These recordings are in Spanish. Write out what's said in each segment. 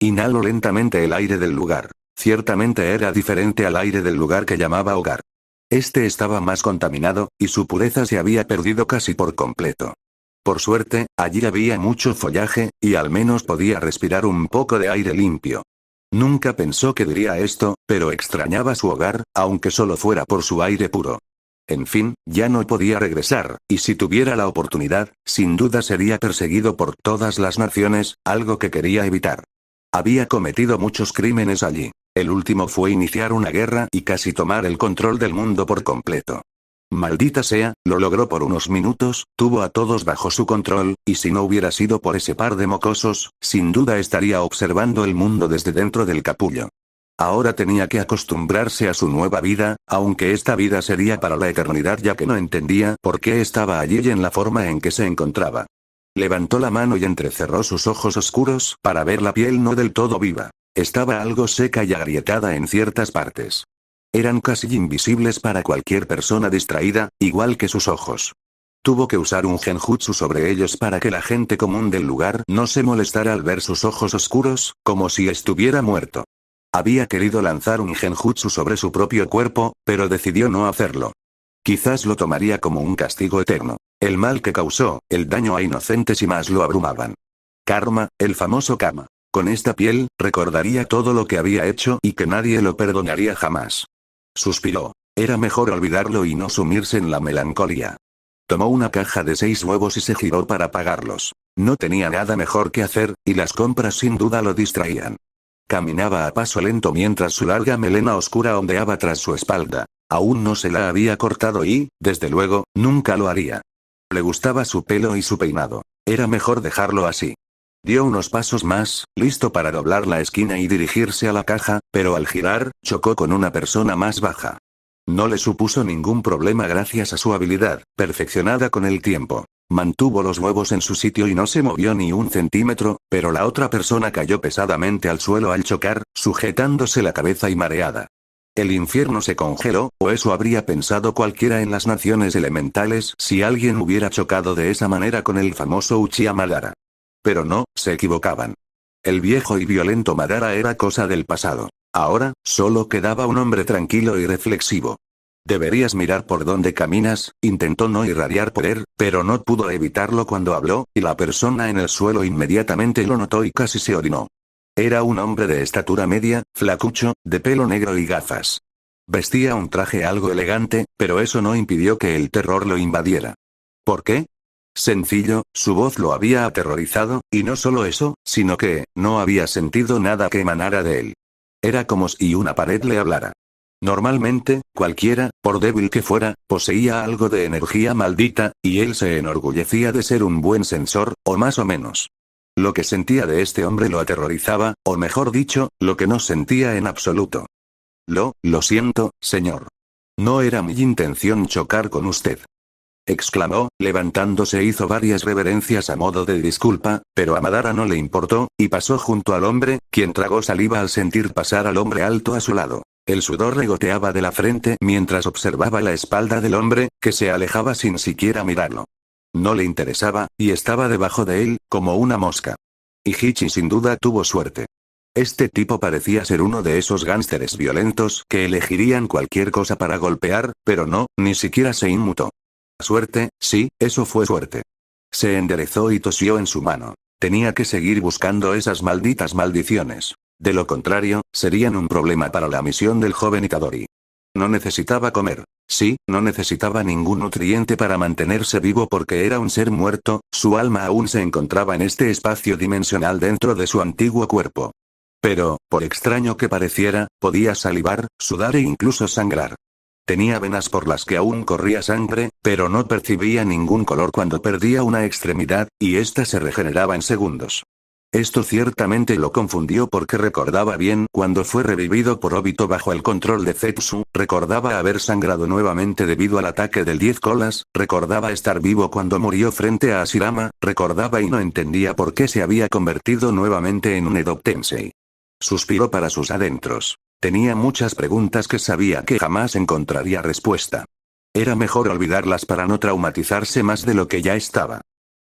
Inhaló lentamente el aire del lugar. Ciertamente era diferente al aire del lugar que llamaba hogar. Este estaba más contaminado, y su pureza se había perdido casi por completo. Por suerte, allí había mucho follaje, y al menos podía respirar un poco de aire limpio. Nunca pensó que diría esto, pero extrañaba su hogar, aunque solo fuera por su aire puro. En fin, ya no podía regresar, y si tuviera la oportunidad, sin duda sería perseguido por todas las naciones, algo que quería evitar. Había cometido muchos crímenes allí. El último fue iniciar una guerra y casi tomar el control del mundo por completo. Maldita sea, lo logró por unos minutos, tuvo a todos bajo su control, y si no hubiera sido por ese par de mocosos, sin duda estaría observando el mundo desde dentro del capullo. Ahora tenía que acostumbrarse a su nueva vida, aunque esta vida sería para la eternidad ya que no entendía por qué estaba allí y en la forma en que se encontraba. Levantó la mano y entrecerró sus ojos oscuros para ver la piel no del todo viva. Estaba algo seca y agrietada en ciertas partes. Eran casi invisibles para cualquier persona distraída, igual que sus ojos. Tuvo que usar un genjutsu sobre ellos para que la gente común del lugar no se molestara al ver sus ojos oscuros, como si estuviera muerto. Había querido lanzar un genjutsu sobre su propio cuerpo, pero decidió no hacerlo. Quizás lo tomaría como un castigo eterno. El mal que causó, el daño a inocentes y más lo abrumaban. Karma, el famoso karma. Con esta piel, recordaría todo lo que había hecho y que nadie lo perdonaría jamás. Suspiró. Era mejor olvidarlo y no sumirse en la melancolía. Tomó una caja de 6 huevos y se giró para pagarlos. No tenía nada mejor que hacer, y las compras sin duda lo distraían. Caminaba a paso lento mientras su larga melena oscura ondeaba tras su espalda. Aún no se la había cortado y, desde luego, nunca lo haría. Le gustaba su pelo y su peinado. Era mejor dejarlo así. Dio unos pasos más, listo para doblar la esquina y dirigirse a la caja, pero al girar, chocó con una persona más baja. No le supuso ningún problema gracias a su habilidad, perfeccionada con el tiempo. Mantuvo los huevos en su sitio y no se movió ni un centímetro, pero la otra persona cayó pesadamente al suelo al chocar, sujetándose la cabeza y mareada. El infierno se congeló, o eso habría pensado cualquiera en las naciones elementales si alguien hubiera chocado de esa manera con el famoso Uchiha Madara. Pero no, se equivocaban. El viejo y violento Madara era cosa del pasado. Ahora, solo quedaba un hombre tranquilo y reflexivo. Deberías mirar por dónde caminas, intentó no irradiar poder, pero no pudo evitarlo cuando habló, y la persona en el suelo inmediatamente lo notó y casi se orinó. Era un hombre de estatura media, flacucho, de pelo negro y gafas. Vestía un traje algo elegante, pero eso no impidió que el terror lo invadiera. ¿Por qué? Sencillo, su voz lo había aterrorizado, y no solo eso, sino que, no había sentido nada que emanara de él. Era como si una pared le hablara. Normalmente, cualquiera, por débil que fuera, poseía algo de energía maldita, y él se enorgullecía de ser un buen sensor, o más o menos. Lo que sentía de este hombre lo aterrorizaba, o mejor dicho, lo que no sentía en absoluto. Lo siento, señor. No era mi intención chocar con usted. Exclamó, levantándose hizo varias reverencias a modo de disculpa, pero a Madara no le importó, y pasó junto al hombre, quien tragó saliva al sentir pasar al hombre alto a su lado. El sudor le goteaba de la frente mientras observaba la espalda del hombre, que se alejaba sin siquiera mirarlo. No le interesaba, y estaba debajo de él, como una mosca. Y Hichi sin duda tuvo suerte. Este tipo parecía ser uno de esos gánsteres violentos que elegirían cualquier cosa para golpear, pero no, ni siquiera se inmutó. Suerte, sí, eso fue suerte. Se enderezó y tosió en su mano. Tenía que seguir buscando esas malditas maldiciones. De lo contrario, serían un problema para la misión del joven Itadori. No necesitaba comer. Sí, no necesitaba ningún nutriente para mantenerse vivo porque era un ser muerto, su alma aún se encontraba en este espacio dimensional dentro de su antiguo cuerpo. Pero, por extraño que pareciera, podía salivar, sudar e incluso sangrar. Tenía venas por las que aún corría sangre, pero no percibía ningún color cuando perdía una extremidad, y ésta se regeneraba en segundos. Esto ciertamente lo confundió porque recordaba bien cuando fue revivido por Obito bajo el control de Zetsu, recordaba haber sangrado nuevamente debido al ataque del 10 colas, recordaba estar vivo cuando murió frente a Hashirama, recordaba y no entendía por qué se había convertido nuevamente en un Edo Tensei. Suspiró para sus adentros. Tenía muchas preguntas que sabía que jamás encontraría respuesta. Era mejor olvidarlas para no traumatizarse más de lo que ya estaba.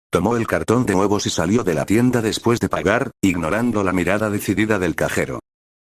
Tomó el cartón de huevos y salió de la tienda después de pagar, ignorando la mirada decidida del cajero.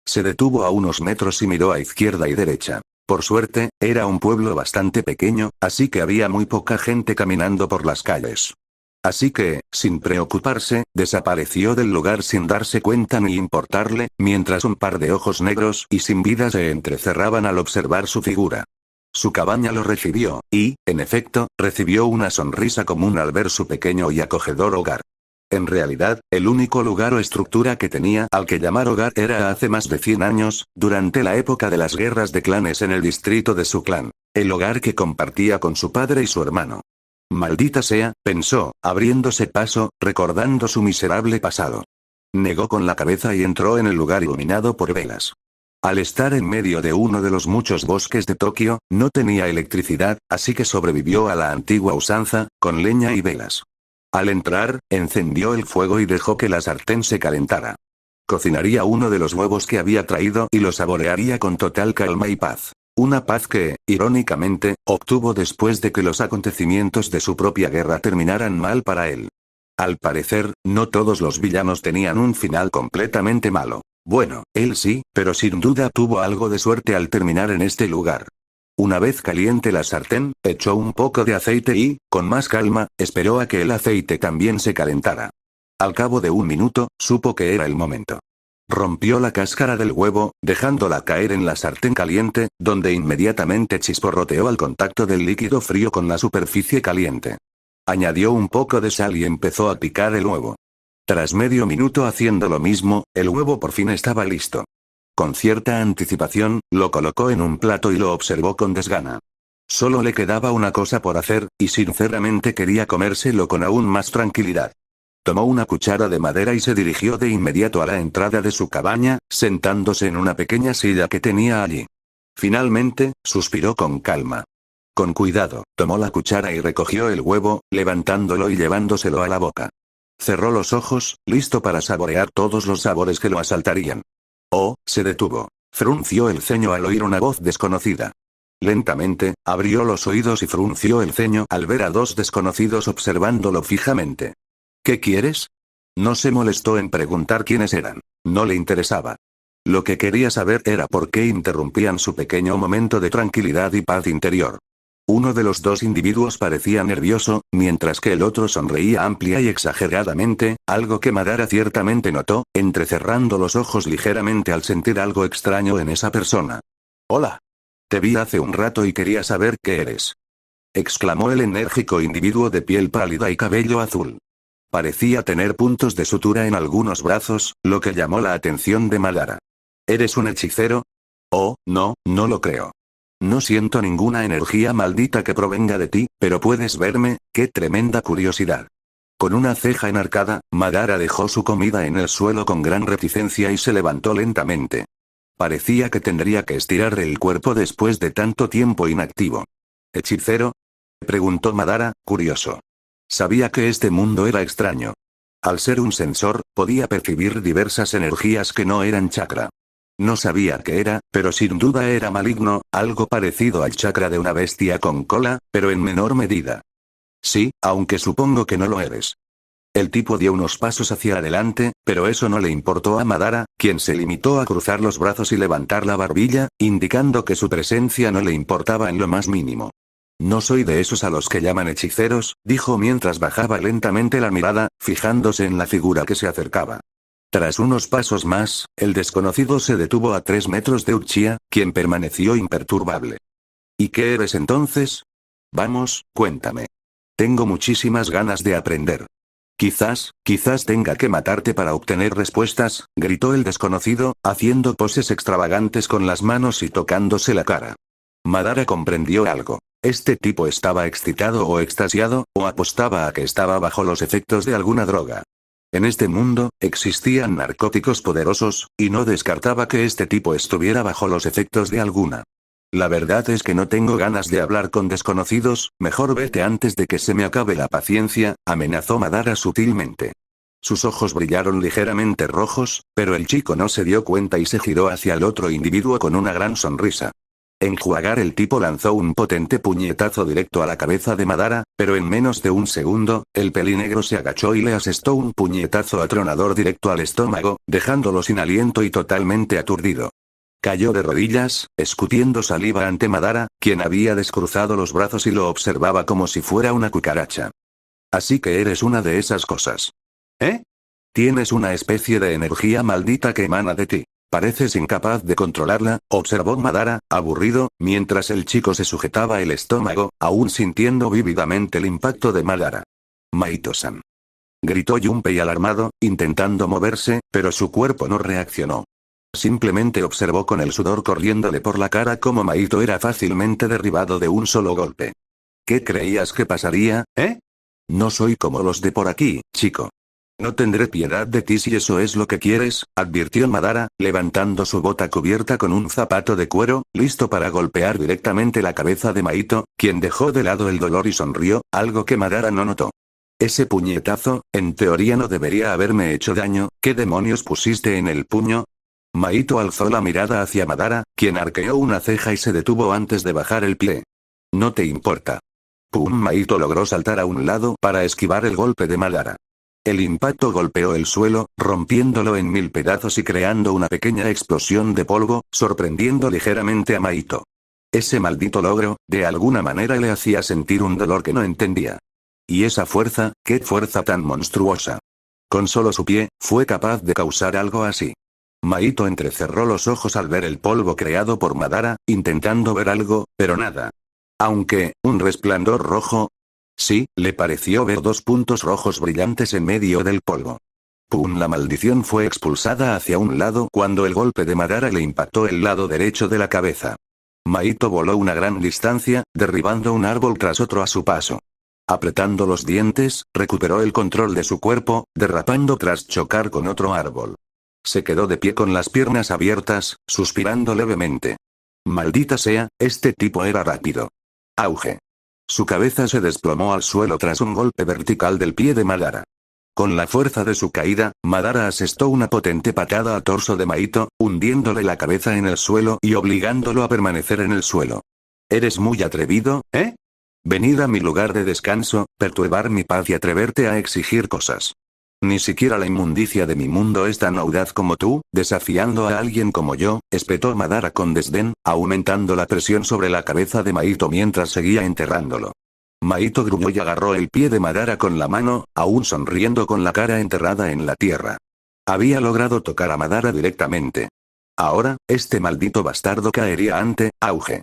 Se detuvo a unos metros y miró a izquierda y derecha. Por suerte, era un pueblo bastante pequeño, así que había muy poca gente caminando por las calles. Así que, sin preocuparse, desapareció del lugar sin darse cuenta ni importarle, mientras un par de ojos negros y sin vida se entrecerraban al observar su figura. Su cabaña lo recibió, y, en efecto, recibió una sonrisa común al ver su pequeño y acogedor hogar. En realidad, el único lugar o estructura que tenía al que llamar hogar era hace más de 100 años, durante la época de las guerras de clanes en el distrito de su clan. El hogar que compartía con su padre y su hermano. Maldita sea, pensó, abriéndose paso, recordando su miserable pasado. Negó con la cabeza y entró en el lugar iluminado por velas. Al estar en medio de uno de los muchos bosques de Tokio, no tenía electricidad, así que sobrevivió a la antigua usanza, con leña y velas. Al entrar, encendió el fuego y dejó que la sartén se calentara. Cocinaría uno de los huevos que había traído y lo saborearía con total calma y paz. Una paz que, irónicamente, obtuvo después de que los acontecimientos de su propia guerra terminaran mal para él. Al parecer, no todos los villanos tenían un final completamente malo. Bueno, él sí, pero sin duda tuvo algo de suerte al terminar en este lugar. Una vez caliente la sartén, echó un poco de aceite y, con más calma, esperó a que el aceite también se calentara. Al cabo de un minuto, supo que era el momento. Rompió la cáscara del huevo, dejándola caer en la sartén caliente, donde inmediatamente chisporroteó al contacto del líquido frío con la superficie caliente. Añadió un poco de sal y empezó a picar el huevo. Tras medio minuto haciendo lo mismo, el huevo por fin estaba listo. Con cierta anticipación, lo colocó en un plato y lo observó con desgana. Solo le quedaba una cosa por hacer, y sinceramente quería comérselo con aún más tranquilidad. Tomó una cuchara de madera y se dirigió de inmediato a la entrada de su cabaña, sentándose en una pequeña silla que tenía allí. Finalmente, suspiró con calma. Con cuidado, tomó la cuchara y recogió el huevo, levantándolo y llevándoselo a la boca. Cerró los ojos, listo para saborear todos los sabores que lo asaltarían. Oh, se detuvo. Frunció el ceño al oír una voz desconocida. Lentamente, abrió los oídos y frunció el ceño al ver a dos desconocidos observándolo fijamente. ¿Qué quieres? No se molestó en preguntar quiénes eran. No le interesaba. Lo que quería saber era por qué interrumpían su pequeño momento de tranquilidad y paz interior. Uno de los dos individuos parecía nervioso, mientras que el otro sonreía amplia y exageradamente, algo que Madara ciertamente notó, entrecerrando los ojos ligeramente al sentir algo extraño en esa persona. «Hola. Te vi hace un rato y quería saber qué eres», exclamó el enérgico individuo de piel pálida y cabello azul. Parecía tener puntos de sutura en algunos brazos, lo que llamó la atención de Madara. ¿Eres un hechicero? Oh, no, no lo creo. No siento ninguna energía maldita que provenga de ti, pero puedes verme, qué tremenda curiosidad. Con una ceja enarcada, Madara dejó su comida en el suelo con gran reticencia y se levantó lentamente. Parecía que tendría que estirar el cuerpo después de tanto tiempo inactivo. ¿Hechicero?, preguntó Madara, curioso. Sabía que este mundo era extraño. Al ser un sensor, podía percibir diversas energías que no eran chakra. No sabía qué era, pero sin duda era maligno, algo parecido al chakra de una bestia con cola, pero en menor medida. Sí, aunque supongo que no lo eres. El tipo dio unos pasos hacia adelante, pero eso no le importó a Madara, quien se limitó a cruzar los brazos y levantar la barbilla, indicando que su presencia no le importaba en lo más mínimo. No soy de esos a los que llaman hechiceros, dijo mientras bajaba lentamente la mirada, fijándose en la figura que se acercaba. Tras unos pasos más, el desconocido se detuvo a 3 metros de Uchiha, quien permaneció imperturbable. ¿Y qué eres entonces? Vamos, cuéntame. Tengo muchísimas ganas de aprender. Quizás tenga que matarte para obtener respuestas, gritó el desconocido, haciendo poses extravagantes con las manos y tocándose la cara. Madara comprendió algo. Este tipo estaba excitado o extasiado, o apostaba a que estaba bajo los efectos de alguna droga. En este mundo, existían narcóticos poderosos, y no descartaba que este tipo estuviera bajo los efectos de alguna. La verdad es que no tengo ganas de hablar con desconocidos, mejor vete antes de que se me acabe la paciencia, amenazó Madara sutilmente. Sus ojos brillaron ligeramente rojos, pero el chico no se dio cuenta y se giró hacia el otro individuo con una gran sonrisa. enjuagar el tipo lanzó un potente puñetazo directo a la cabeza de Madara, pero en menos de un segundo, el pelinegro se agachó y le asestó un puñetazo atronador directo al estómago, dejándolo sin aliento y totalmente aturdido. Cayó de rodillas, escutiendo saliva ante Madara, quien había descruzado los brazos y lo observaba como si fuera una cucaracha. Así que eres una de esas cosas. ¿Eh? Tienes una especie de energía maldita que emana de ti. Pareces incapaz de controlarla, observó Madara, aburrido, mientras el chico se sujetaba el estómago, aún sintiendo vívidamente el impacto de Madara. Maito-san. Gritó Junpei alarmado, intentando moverse, pero su cuerpo no reaccionó. Simplemente observó con el sudor corriéndole por la cara cómo Maito era fácilmente derribado de un solo golpe. ¿Qué creías que pasaría, eh? No soy como los de por aquí, chico. No tendré piedad de ti si eso es lo que quieres, advirtió Madara, levantando su bota cubierta con un zapato de cuero, listo para golpear directamente la cabeza de Maito, quien dejó de lado el dolor y sonrió, algo que Madara no notó. Ese puñetazo, en teoría no debería haberme hecho daño, ¿qué demonios pusiste en el puño? Maito alzó la mirada hacia Madara, quien arqueó una ceja y se detuvo antes de bajar el pie. No te importa. Pum. Maito logró saltar a un lado para esquivar el golpe de Madara. El impacto golpeó el suelo, rompiéndolo en 1000 pedazos y creando una pequeña explosión de polvo, sorprendiendo ligeramente a Maito. Ese maldito logro, de alguna manera le hacía sentir un dolor que no entendía. Y esa fuerza, qué fuerza tan monstruosa. Con solo su pie, fue capaz de causar algo así. Maito entrecerró los ojos al ver el polvo creado por Madara, intentando ver algo, pero nada. Aunque, un resplandor rojo. Sí, le pareció ver 2 puntos rojos brillantes en medio del polvo. ¡Pum! La maldición fue expulsada hacia un lado cuando el golpe de Madara le impactó el lado derecho de la cabeza. Maito voló una gran distancia, derribando un árbol tras otro a su paso. Apretando los dientes, recuperó el control de su cuerpo, derrapando tras chocar con otro árbol. Se quedó de pie con las piernas abiertas, suspirando levemente. Maldita sea, este tipo era rápido. Auge. Su cabeza se desplomó al suelo tras un golpe vertical del pie de Madara. Con la fuerza de su caída, Madara asestó una potente patada al torso de Maito, hundiéndole la cabeza en el suelo y obligándolo a permanecer en el suelo. ¿Eres muy atrevido, eh? Venir a mi lugar de descanso, perturbar mi paz y atreverte a exigir cosas. Ni siquiera la inmundicia de mi mundo es tan audaz como tú, desafiando a alguien como yo, espetó Madara con desdén, aumentando la presión sobre la cabeza de Maito mientras seguía enterrándolo. Maito gruñó y agarró el pie de Madara con la mano, aún sonriendo con la cara enterrada en la tierra. Había logrado tocar a Madara directamente. Ahora, este maldito bastardo caería ante auge.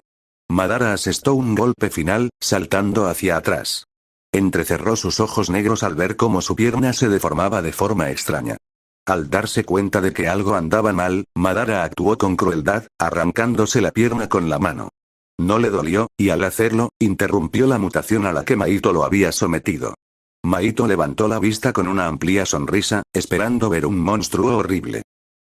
Madara asestó un golpe final, saltando hacia atrás. Entrecerró sus ojos negros al ver cómo su pierna se deformaba de forma extraña. Al darse cuenta de que algo andaba mal, Madara actuó con crueldad, arrancándose la pierna con la mano. No le dolió, y al hacerlo, interrumpió la mutación a la que Maito lo había sometido. Maito levantó la vista con una amplia sonrisa, esperando ver un monstruo horrible.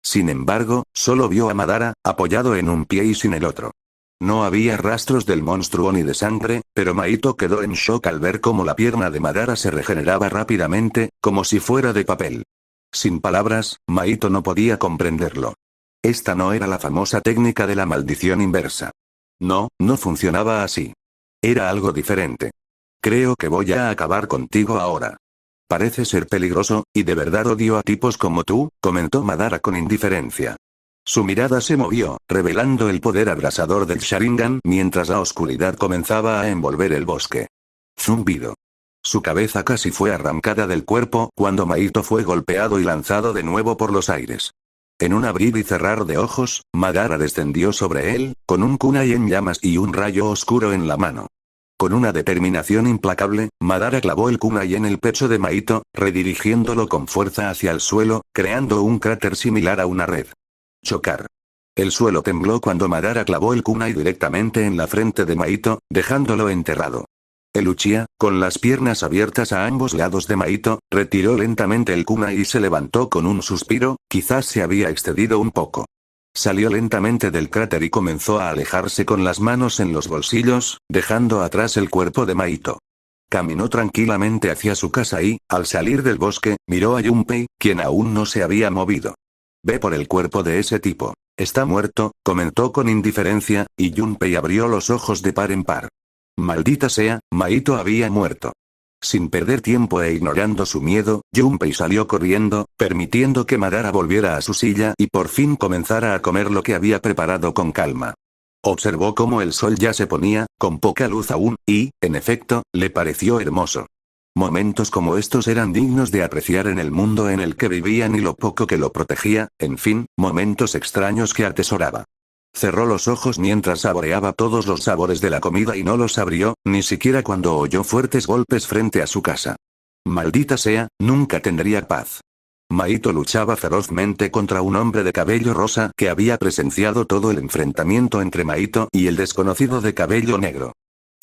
Sin embargo, solo vio a Madara, apoyado en un pie y sin el otro. No había rastros del monstruo ni de sangre, pero Maito quedó en shock al ver cómo la pierna de Madara se regeneraba rápidamente, como si fuera de papel. Sin palabras, Maito no podía comprenderlo. Esta no era la famosa técnica de la maldición inversa. No, no funcionaba así. Era algo diferente. Creo que voy a acabar contigo ahora. Parece ser peligroso, y de verdad odio a tipos como tú, comentó Madara con indiferencia. Su mirada se movió, revelando el poder abrasador del Sharingan mientras la oscuridad comenzaba a envolver el bosque. Zumbido. Su cabeza casi fue arrancada del cuerpo cuando Maito fue golpeado y lanzado de nuevo por los aires. En un abrir y cerrar de ojos, Madara descendió sobre él, con un kunai en llamas y un rayo oscuro en la mano. Con una determinación implacable, Madara clavó el kunai en el pecho de Maito, redirigiéndolo con fuerza hacia el suelo, creando un cráter similar a una red. Chocar. El suelo tembló cuando Madara clavó el kunai directamente en la frente de Maito, dejándolo enterrado. El Uchiha, con las piernas abiertas a ambos lados de Maito, retiró lentamente el kunai y se levantó con un suspiro, quizás se había excedido un poco. Salió lentamente del cráter y comenzó a alejarse con las manos en los bolsillos, dejando atrás el cuerpo de Maito. Caminó tranquilamente hacia su casa y, al salir del bosque, miró a Junpei, quien aún no se había movido. Ve por el cuerpo de ese tipo. Está muerto, comentó con indiferencia, y Junpei abrió los ojos de par en par. Maldita sea, Mahito había muerto. Sin perder tiempo e ignorando su miedo, Junpei salió corriendo, permitiendo que Madara volviera a su silla y por fin comenzara a comer lo que había preparado con calma. Observó cómo el sol ya se ponía, con poca luz aún, y, en efecto, le pareció hermoso. Momentos como estos eran dignos de apreciar en el mundo en el que vivían y lo poco que lo protegía, en fin, momentos extraños que atesoraba. Cerró los ojos mientras saboreaba todos los sabores de la comida y no los abrió, ni siquiera cuando oyó fuertes golpes frente a su casa. Maldita sea, nunca tendría paz. Mahito luchaba ferozmente contra un hombre de cabello rosa que había presenciado todo el enfrentamiento entre Mahito y el desconocido de cabello negro.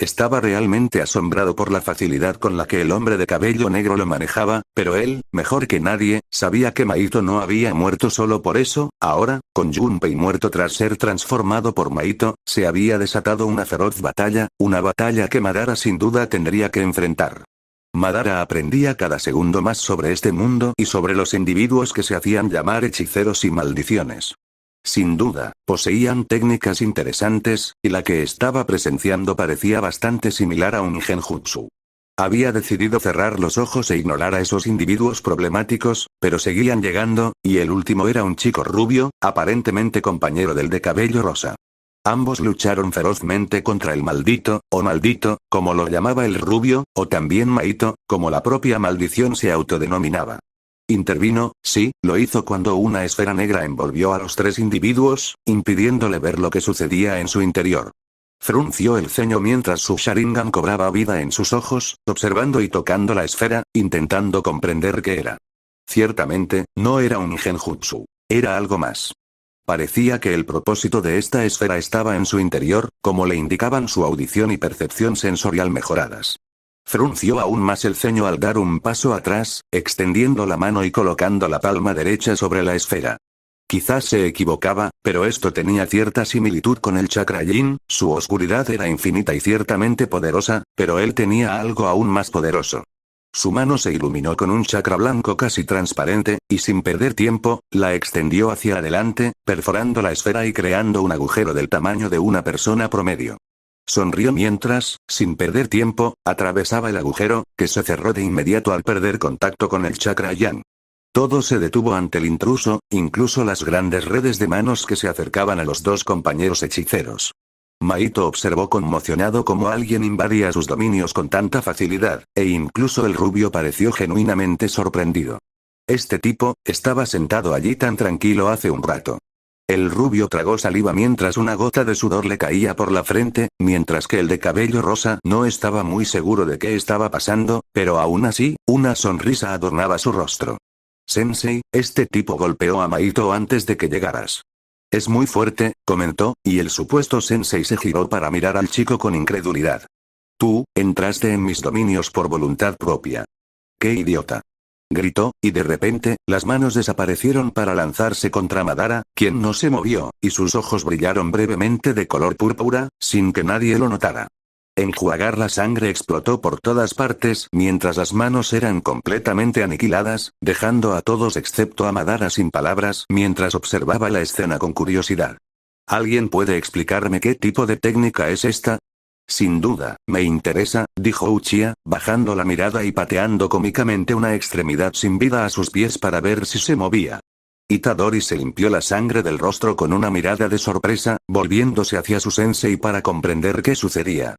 Estaba realmente asombrado por la facilidad con la que el hombre de cabello negro lo manejaba, pero él, mejor que nadie, sabía que Mahito no había muerto solo por eso. Ahora, con Junpei muerto tras ser transformado por Mahito, se había desatado una feroz batalla, una batalla que Madara sin duda tendría que enfrentar. Madara aprendía cada segundo más sobre este mundo y sobre los individuos que se hacían llamar hechiceros y maldiciones. Sin duda, poseían técnicas interesantes, y la que estaba presenciando parecía bastante similar a un genjutsu. Había decidido cerrar los ojos e ignorar a esos individuos problemáticos, pero seguían llegando, y el último era un chico rubio, aparentemente compañero del de cabello rosa. Ambos lucharon ferozmente contra el maldito, o maldito, como lo llamaba el rubio, o también Mahito, como la propia maldición se autodenominaba. Intervino, sí, lo hizo cuando una esfera negra envolvió a los tres individuos, impidiéndole ver lo que sucedía en su interior. Frunció el ceño mientras su Sharingan cobraba vida en sus ojos, observando y tocando la esfera, intentando comprender qué era. Ciertamente, no era un genjutsu. Era algo más. Parecía que el propósito de esta esfera estaba en su interior, como le indicaban su audición y percepción sensorial mejoradas. Frunció aún más el ceño al dar un paso atrás, extendiendo la mano y colocando la palma derecha sobre la esfera. Quizás se equivocaba, pero esto tenía cierta similitud con el chakra yin, su oscuridad era infinita y ciertamente poderosa, pero él tenía algo aún más poderoso. Su mano se iluminó con un chakra blanco casi transparente, y sin perder tiempo, la extendió hacia adelante, perforando la esfera y creando un agujero del tamaño de una persona promedio. Sonrió mientras, sin perder tiempo, atravesaba el agujero, que se cerró de inmediato al perder contacto con el chakra yang. Todo se detuvo ante el intruso, incluso las grandes redes de manos que se acercaban a los dos compañeros hechiceros. Mahito observó conmocionado cómo alguien invadía sus dominios con tanta facilidad, e incluso el rubio pareció genuinamente sorprendido. Este tipo, estaba sentado allí tan tranquilo hace un rato. El rubio tragó saliva mientras una gota de sudor le caía por la frente, mientras que el de cabello rosa no estaba muy seguro de qué estaba pasando, pero aún así, una sonrisa adornaba su rostro. Sensei, este tipo golpeó a Mahito antes de que llegaras. Es muy fuerte, comentó, y el supuesto sensei se giró para mirar al chico con incredulidad. Tú, entraste en mis dominios por voluntad propia. ¡Qué idiota! Gritó, y de repente, las manos desaparecieron para lanzarse contra Madara, quien no se movió, y sus ojos brillaron brevemente de color púrpura, sin que nadie lo notara. Enjuagar la sangre explotó por todas partes mientras las manos eran completamente aniquiladas, dejando a todos excepto a Madara sin palabras mientras observaba la escena con curiosidad. ¿Alguien puede explicarme qué tipo de técnica es esta? Sin duda, me interesa, dijo Uchiha, bajando la mirada y pateando cómicamente una extremidad sin vida a sus pies para ver si se movía. Itadori se limpió la sangre del rostro con una mirada de sorpresa, volviéndose hacia su sensei para comprender qué sucedía.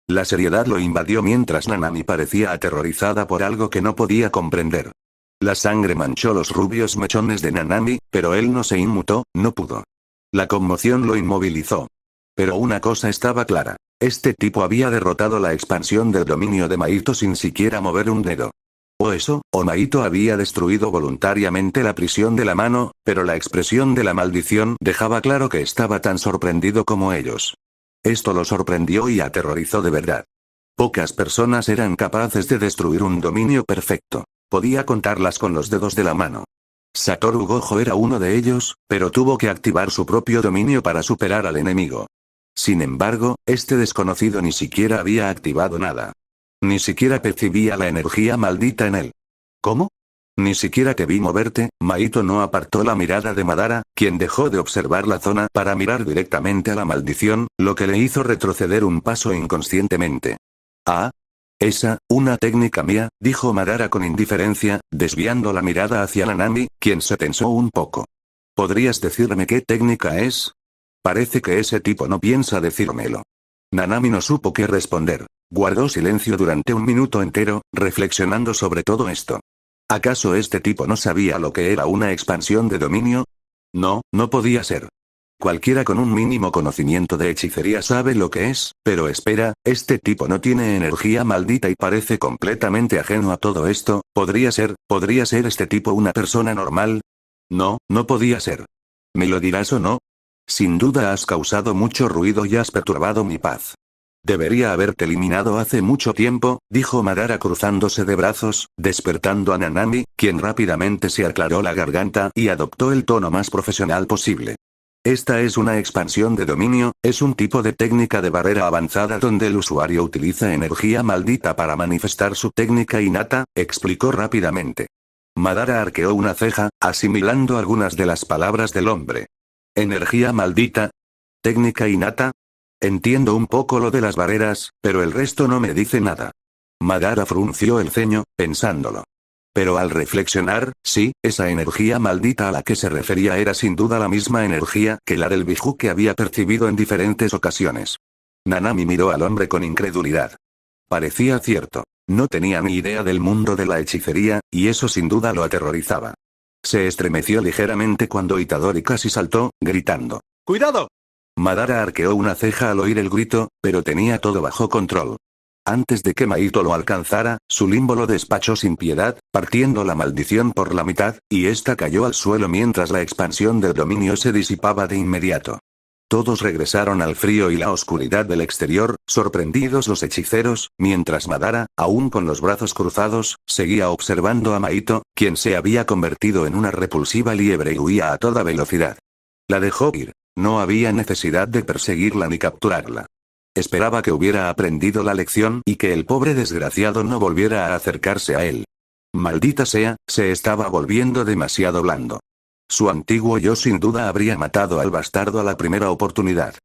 La seriedad lo invadió mientras Nanami parecía aterrorizada por algo que no podía comprender. La sangre manchó los rubios mechones de Nanami, pero él no se inmutó, no pudo. La conmoción lo inmovilizó. Pero una cosa estaba clara. Este tipo había derrotado la expansión del dominio de Mahito sin siquiera mover un dedo. O eso, o Mahito había destruido voluntariamente la prisión de la mano, pero la expresión de la maldición dejaba claro que estaba tan sorprendido como ellos. Esto lo sorprendió y aterrorizó de verdad. Pocas personas eran capaces de destruir un dominio perfecto. Podía contarlas con los dedos de la mano. Satoru Gojo era uno de ellos, pero tuvo que activar su propio dominio para superar al enemigo. Sin embargo, este desconocido ni siquiera había activado nada. Ni siquiera percibía la energía maldita en él. ¿Cómo? Ni siquiera te vi moverte. Maito no apartó la mirada de Madara, quien dejó de observar la zona para mirar directamente a la maldición, lo que le hizo retroceder un paso inconscientemente. Ah. Una técnica mía, dijo Madara con indiferencia, desviando la mirada hacia Nanami, quien se tensó un poco. ¿Podrías decirme qué técnica es? Parece que ese tipo no piensa decírmelo. Nanami no supo qué responder. Guardó silencio durante un minuto entero, reflexionando sobre todo esto. ¿Acaso este tipo no sabía lo que era una expansión de dominio? No, no podía ser. Cualquiera con un mínimo conocimiento de hechicería sabe lo que es, pero espera, este tipo no tiene energía maldita y parece completamente ajeno a todo esto. ¿Podría ser este tipo una persona normal? No, no podía ser. ¿Me lo dirás o no? Sin duda has causado mucho ruido y has perturbado mi paz. Debería haberte eliminado hace mucho tiempo, dijo Madara cruzándose de brazos, despertando a Nanami, quien rápidamente se aclaró la garganta y adoptó el tono más profesional posible. Esta es una expansión de dominio, es un tipo de técnica de barrera avanzada donde el usuario utiliza energía maldita para manifestar su técnica innata, explicó rápidamente. Madara arqueó una ceja, asimilando algunas de las palabras del hombre. ¿Energía maldita? ¿Técnica innata? Entiendo un poco lo de las barreras, pero el resto no me dice nada. Madara frunció el ceño, pensándolo. Pero al reflexionar, sí, esa energía maldita a la que se refería era sin duda la misma energía que la del Biju que había percibido en diferentes ocasiones. Nanami miró al hombre con incredulidad. Parecía cierto. No tenía ni idea del mundo de la hechicería, y eso sin duda lo aterrorizaba. Se estremeció ligeramente cuando Itadori casi saltó, gritando. ¡Cuidado! Madara arqueó una ceja al oír el grito, pero tenía todo bajo control. Antes de que Maito lo alcanzara, su limbo lo despachó sin piedad, partiendo la maldición por la mitad, y ésta cayó al suelo mientras la expansión del dominio se disipaba de inmediato. Todos regresaron al frío y la oscuridad del exterior, sorprendidos los hechiceros, mientras Madara, aún con los brazos cruzados, seguía observando a Maito, quien se había convertido en una repulsiva liebre y huía a toda velocidad. La dejó ir. No había necesidad de perseguirla ni capturarla. Esperaba que hubiera aprendido la lección y que el pobre desgraciado no volviera a acercarse a él. Maldita sea, se estaba volviendo demasiado blando. Su antiguo yo sin duda habría matado al bastardo a la primera oportunidad.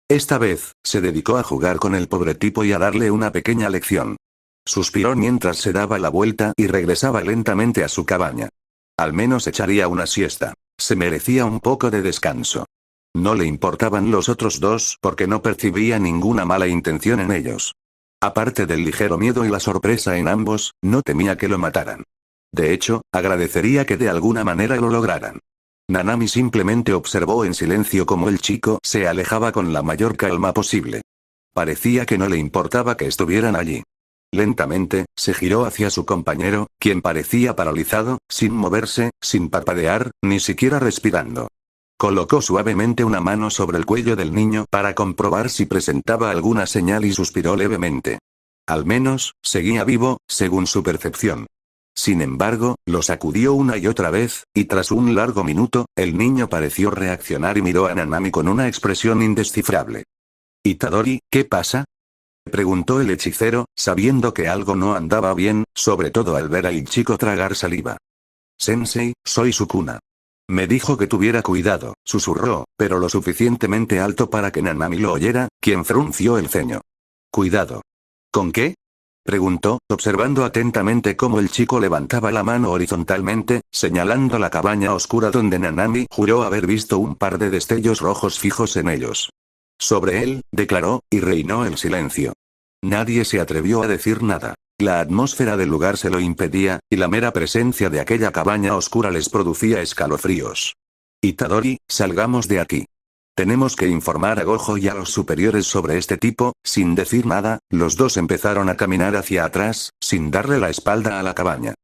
Esta vez, se dedicó a jugar con el pobre tipo y a darle una pequeña lección. Suspiró mientras se daba la vuelta y regresaba lentamente a su cabaña. Al menos echaría una siesta. Se merecía un poco de descanso. No le importaban los otros dos porque no percibía ninguna mala intención en ellos. Aparte del ligero miedo y la sorpresa en ambos, no temía que lo mataran. De hecho, agradecería que de alguna manera lo lograran. Nanami simplemente observó en silencio cómo el chico se alejaba con la mayor calma posible. Parecía que no le importaba que estuvieran allí. Lentamente, se giró hacia su compañero, quien parecía paralizado, sin moverse, sin parpadear, ni siquiera respirando. Colocó suavemente una mano sobre el cuello del niño para comprobar si presentaba alguna señal y suspiró levemente. Al menos, seguía vivo, según su percepción. Sin embargo, lo sacudió una y otra vez, y tras un largo minuto, el niño pareció reaccionar y miró a Nanami con una expresión indescifrable. «Itadori, ¿qué pasa?», preguntó el hechicero, sabiendo que algo no andaba bien, sobre todo al ver al chico tragar saliva. «Sensei, soy Sukuna. Me dijo que tuviera cuidado», susurró, pero lo suficientemente alto para que Nanami lo oyera, quien frunció el ceño. «¿Cuidado? ¿Con qué?», preguntó, observando atentamente cómo el chico levantaba la mano horizontalmente, señalando la cabaña oscura donde Nanami juró haber visto un par de destellos rojos fijos en ellos. «Sobre él», declaró, y reinó el silencio. Nadie se atrevió a decir nada. La atmósfera del lugar se lo impedía, y la mera presencia de aquella cabaña oscura les producía escalofríos. «Itadori, salgamos de aquí. Tenemos que informar a Gojo y a los superiores sobre este tipo». Sin decir nada, los dos empezaron a caminar hacia atrás, sin darle la espalda a la cabaña.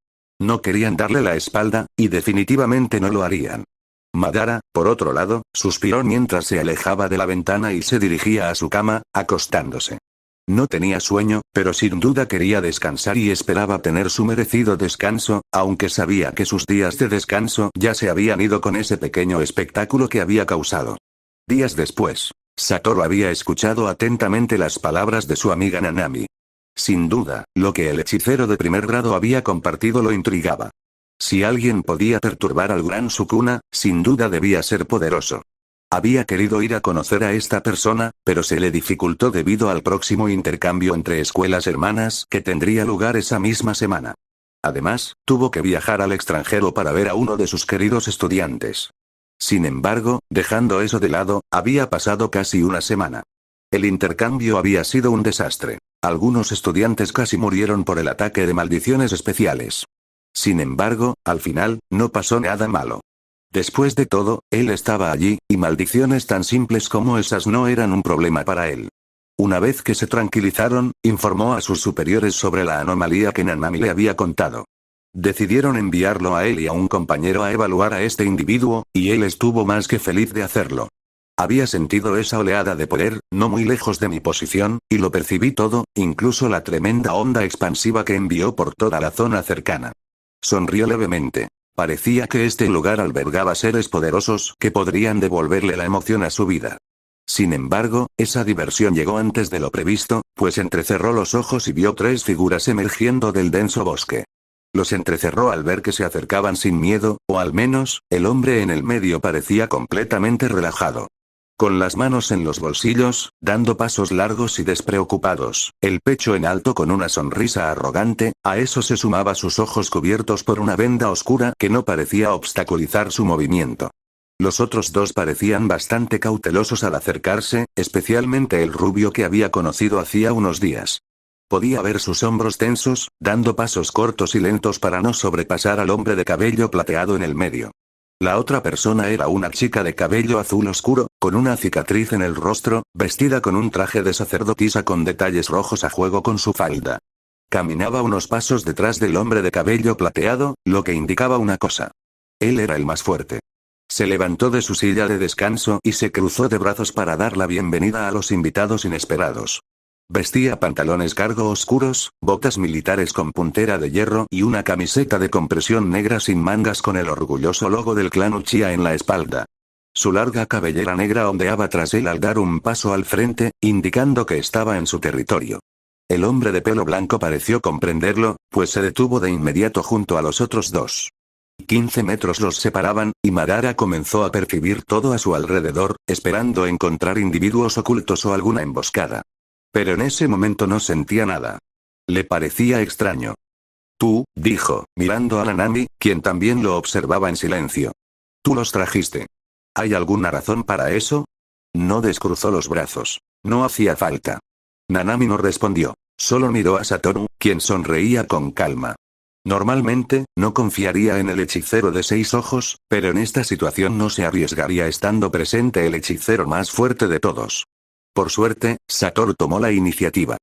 No querían darle la espalda, y definitivamente no lo harían. Madara, por otro lado, suspiró mientras se alejaba de la ventana y se dirigía a su cama, acostándose. No tenía sueño, pero sin duda quería descansar y esperaba tener su merecido descanso, aunque sabía que sus días de descanso ya se habían ido con ese pequeño espectáculo que había causado. Días después, Satoru había escuchado atentamente las palabras de su amiga Nanami. Sin duda, lo que el hechicero de primer grado había compartido lo intrigaba. Si alguien podía perturbar al gran Sukuna, sin duda debía ser poderoso. Había querido ir a conocer a esta persona, pero se le dificultó debido al próximo intercambio entre escuelas hermanas que tendría lugar esa misma semana. Además, tuvo que viajar al extranjero para ver a uno de sus queridos estudiantes. Sin embargo, dejando eso de lado, había pasado casi una semana. El intercambio había sido un desastre. Algunos estudiantes casi murieron por el ataque de maldiciones especiales. Sin embargo, al final, no pasó nada malo. Después de todo, él estaba allí, y maldiciones tan simples como esas no eran un problema para él. Una vez que se tranquilizaron, informó a sus superiores sobre la anomalía que Nanami le había contado. Decidieron enviarlo a él y a un compañero a evaluar a este individuo, y él estuvo más que feliz de hacerlo. Había sentido esa oleada de poder, no muy lejos de mi posición, y lo percibí todo, incluso la tremenda onda expansiva que envió por toda la zona cercana. Sonrió levemente. Parecía que este lugar albergaba seres poderosos que podrían devolverle la emoción a su vida. Sin embargo, esa diversión llegó antes de lo previsto, pues entrecerró los ojos y vio 3 figuras emergiendo del denso bosque. Los entrecerró al ver que se acercaban sin miedo, o al menos, el hombre en el medio parecía completamente relajado. Con las manos en los bolsillos, dando pasos largos y despreocupados, el pecho en alto con una sonrisa arrogante, a eso se sumaba sus ojos cubiertos por una venda oscura que no parecía obstaculizar su movimiento. Los otros 2 parecían bastante cautelosos al acercarse, especialmente el rubio que había conocido hacía unos días. Podía ver sus hombros tensos, dando pasos cortos y lentos para no sobrepasar al hombre de cabello plateado en el medio. La otra persona era una chica de cabello azul oscuro, con una cicatriz en el rostro, vestida con un traje de sacerdotisa con detalles rojos a juego con su falda. Caminaba unos pasos detrás del hombre de cabello plateado, lo que indicaba una cosa. Él era el más fuerte. Se levantó de su silla de descanso y se cruzó de brazos para dar la bienvenida a los invitados inesperados. Vestía pantalones cargo oscuros, botas militares con puntera de hierro y una camiseta de compresión negra sin mangas con el orgulloso logo del clan Uchiha en la espalda. Su larga cabellera negra ondeaba tras él al dar un paso al frente, indicando que estaba en su territorio. El hombre de pelo blanco pareció comprenderlo, pues se detuvo de inmediato junto a los otros 2. 15 metros los separaban, y Madara comenzó a percibir todo a su alrededor, esperando encontrar individuos ocultos o alguna emboscada. Pero en ese momento no sentía nada. Le parecía extraño. Tú, dijo, mirando a Nanami, quien también lo observaba en silencio. Tú los trajiste. ¿Hay alguna razón para eso? No descruzó los brazos. No hacía falta. Nanami no respondió. Solo miró a Satoru, quien sonreía con calma. Normalmente, no confiaría en el hechicero de 6 ojos, pero en esta situación no se arriesgaría estando presente el hechicero más fuerte de todos. Por suerte, Satoru tomó la iniciativa.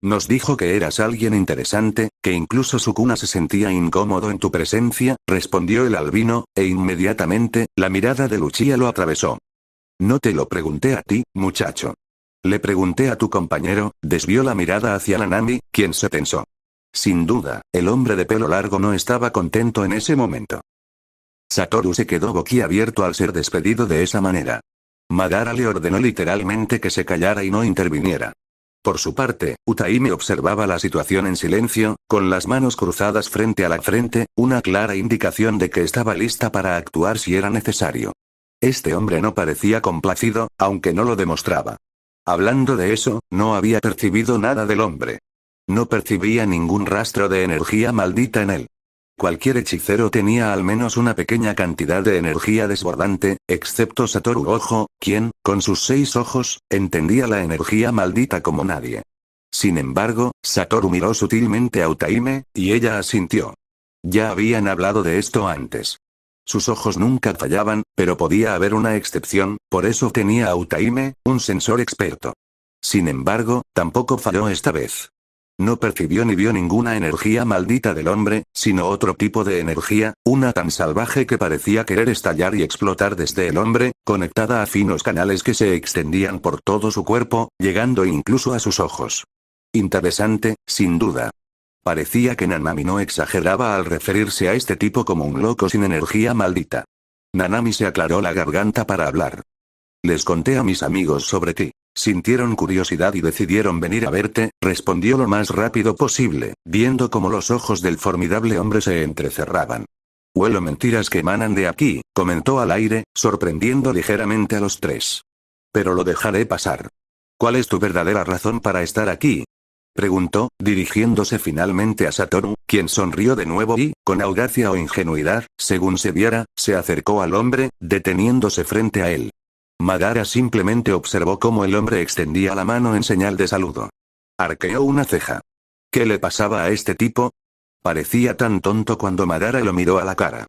Nos dijo que eras alguien interesante, que incluso Sukuna se sentía incómodo en tu presencia, respondió el albino, e inmediatamente, la mirada de Uchiha lo atravesó. No te lo pregunté a ti, muchacho. Le pregunté a tu compañero, desvió la mirada hacia Nanami, quien se tensó. Sin duda, el hombre de pelo largo no estaba contento en ese momento. Satoru se quedó boquiabierto al ser despedido de esa manera. Madara le ordenó literalmente que se callara y no interviniera. Por su parte, Utaime observaba la situación en silencio, con las manos cruzadas frente a la frente, una clara indicación de que estaba lista para actuar si era necesario. Este hombre no parecía complacido, aunque no lo demostraba. Hablando de eso, no había percibido nada del hombre. No percibía ningún rastro de energía maldita en él. Cualquier hechicero tenía al menos una pequeña cantidad de energía desbordante, excepto Satoru Gojo, quien, con sus 6 ojos, entendía la energía maldita como nadie. Sin embargo, Satoru miró sutilmente a Utaime, y ella asintió. Ya habían hablado de esto antes. Sus ojos nunca fallaban, pero podía haber una excepción, por eso tenía a Utaime, un sensor experto. Sin embargo, tampoco falló esta vez. No percibió ni vio ninguna energía maldita del hombre, sino otro tipo de energía, una tan salvaje que parecía querer estallar y explotar desde el hombre, conectada a finos canales que se extendían por todo su cuerpo, llegando incluso a sus ojos. Interesante, sin duda. Parecía que Nanami no exageraba al referirse a este tipo como un loco sin energía maldita. Nanami se aclaró la garganta para hablar. Les conté a mis amigos sobre ti. Sintieron curiosidad y decidieron venir a verte, respondió lo más rápido posible, viendo cómo los ojos del formidable hombre se entrecerraban. Huelo mentiras que emanan de aquí, comentó al aire, sorprendiendo ligeramente a los tres. Pero lo dejaré pasar. ¿Cuál es tu verdadera razón para estar aquí? Preguntó, dirigiéndose finalmente a Satoru, quien sonrió de nuevo y, con audacia o ingenuidad, según se viera, se acercó al hombre, deteniéndose frente a él. Madara simplemente observó cómo el hombre extendía la mano en señal de saludo. Arqueó una ceja. ¿Qué le pasaba a este tipo? Parecía tan tonto cuando Madara lo miró a la cara.